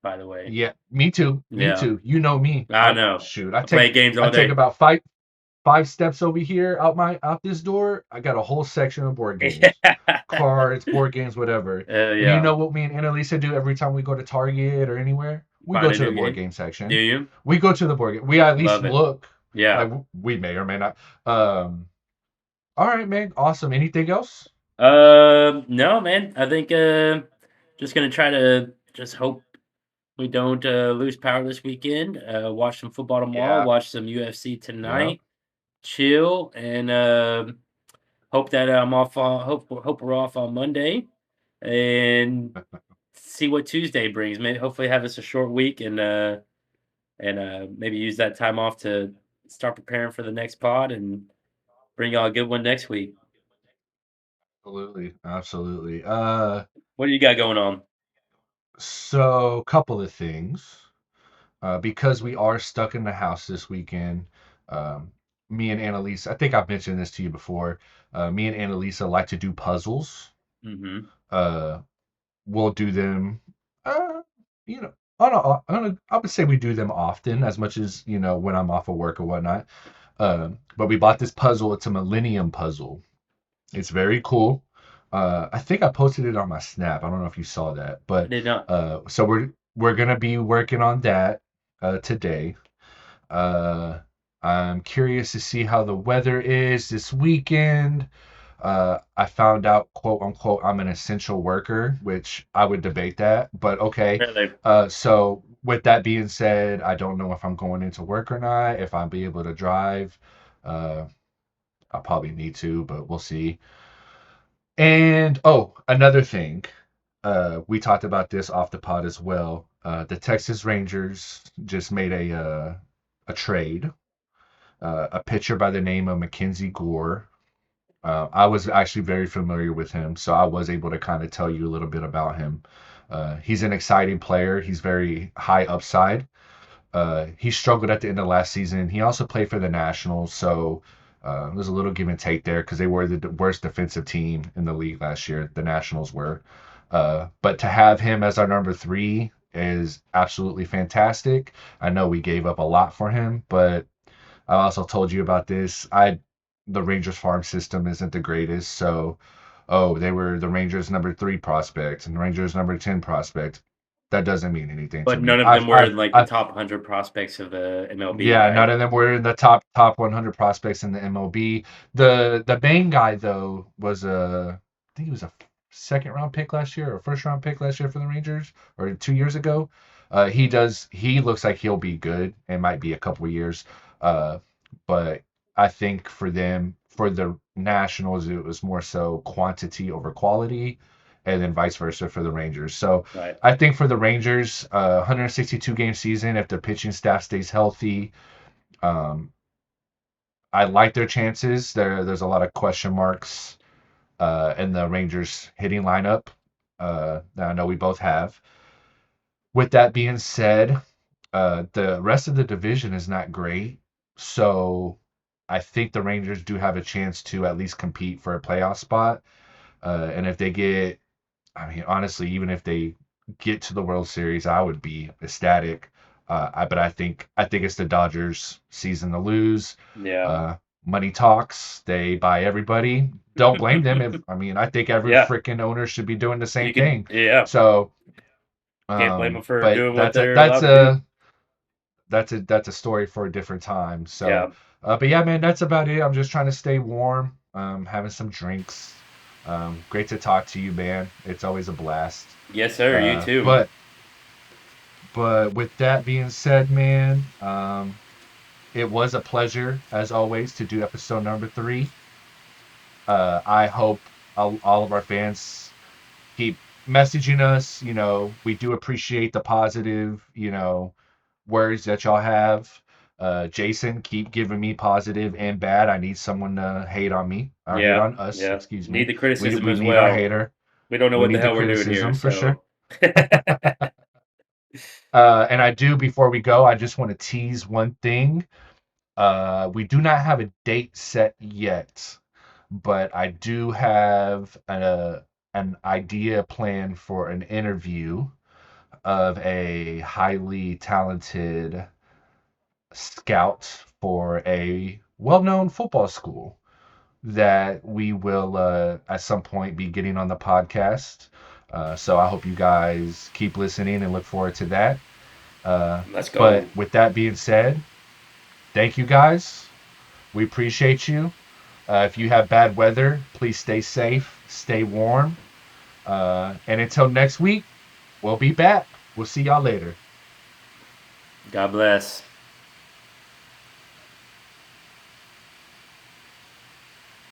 by the way. yeah, me too. Me Yeah, too. You know me. I I know. shoot. I play games I all take day. about five steps over here out this door. I got a whole section of board games, cards, board games, whatever. And you Yeah. know what me and Annalisa do every time we go to Target or anywhere? We go Find a to the new board game. game Do section. you? We go to the board game. We at least Love it. look. Yeah. Like we may or may not. Um. All right, man. Awesome. Anything else? No, man. I think just gonna try to just hope we don't lose power this weekend. Watch some football tomorrow. Yeah. Watch some UFC Yeah. tonight. chill, and hope that I'm off. Hope we're off on Monday, and see what Tuesday brings. Maybe hopefully have us a short week, and maybe use that time off to start preparing for the next pod and bring y'all a good one next week. Absolutely, absolutely. What do you got going on? So couple of things. Because we are stuck in the house this weekend, um, me and Annalisa, I think I've mentioned this to you before. Me and Annalisa like to do puzzles. Hmm. Uh, we'll do them, uh, you know, I would say we do them often, as much as, when I'm off of work or whatnot. But we bought this puzzle. It's a Millennium puzzle. It's very cool. I think I posted it on my Snap. I don't know if you saw that, I but did not. so we're gonna be working on that today. Uh, I'm curious to see how the weather is this weekend. I found out, quote unquote, I'm an essential worker, which I would debate that, but okay. Really? So with that being said, I don't know if I'm going into work or not, if I'll be able to drive. Uh, I'll probably need to, but we'll see. And oh, another thing, we talked about this off the pod as well. The Texas Rangers just made a trade. A pitcher by the name of Mackenzie Gore. I was actually very familiar with him, so I was able to kind of tell you a little bit about him. He's an exciting player. He's very high upside. He struggled at the end of last season. He also played for the Nationals, so there's a little give and take there because they were the worst defensive team in the league last year. The Nationals were. But to have him as our number three is absolutely fantastic. I know we gave up a lot for him, but I also told you about this. The Rangers farm system isn't the greatest, so they were the Rangers number three prospect and the Rangers number 10 prospect. That doesn't mean anything to But me. none of them were in like the top 100 prospects of the MLB, Yeah, right? none of them were in the top 100 prospects in the MLB. The main guy though was I think he was a second round pick last year or first round pick last year for the Rangers or 2 years ago. He looks like he'll be good. It might be a couple of years. Uh, but I think for the Nationals it was more so quantity over quality, and then vice versa for the Rangers. So Right. I think for the Rangers, 162 game season, if the pitching staff stays healthy, um, I like their chances. There's a lot of question marks in the Rangers hitting lineup that I know we both have. With that being said, the rest of the division is not great, so I think the Rangers do have a chance to at least compete for a playoff spot. And if they get I mean, honestly, even if they get to the World Series, I would be ecstatic. But I think it's the Dodgers' season to lose. Yeah. Uh, Money talks. They buy everybody. Don't blame them. If I mean, I think every Yeah. freaking owner should be doing the You same can. thing. Yeah. So, Can't blame them for but doing what that's a they're that's allowed to do. a that's a story for a different time. So, Yeah. but yeah, man, that's about it. I'm just trying to stay warm. Having some drinks. Great to talk to you, man. It's always a blast. Yes, sir. You Uh, too. but but with that being said, man, it was a pleasure as always to do episode number 3. I hope all of our fans keep messaging us. We do appreciate the positive, words that y'all have. Jason, keep giving me positive and bad. I need someone to hate on me or hate Yeah. on us. Yeah. Excuse Need me. the We criticism we as need our well. hater. We don't know We what the need the hell we're doing here, criticism for sure. so. And I do, before we go, I just want to tease one thing. We do not have a date set yet, but I do have an idea planned for an interview of a highly talented scout for a well-known football school that we will at some point be getting on the podcast. So I hope you guys keep listening and look forward to that. Uh, Let's but go. with that being said, thank you guys. We appreciate you. If you have bad weather, please stay safe, stay warm. And until next week, we'll be back. We'll see y'all later. God bless.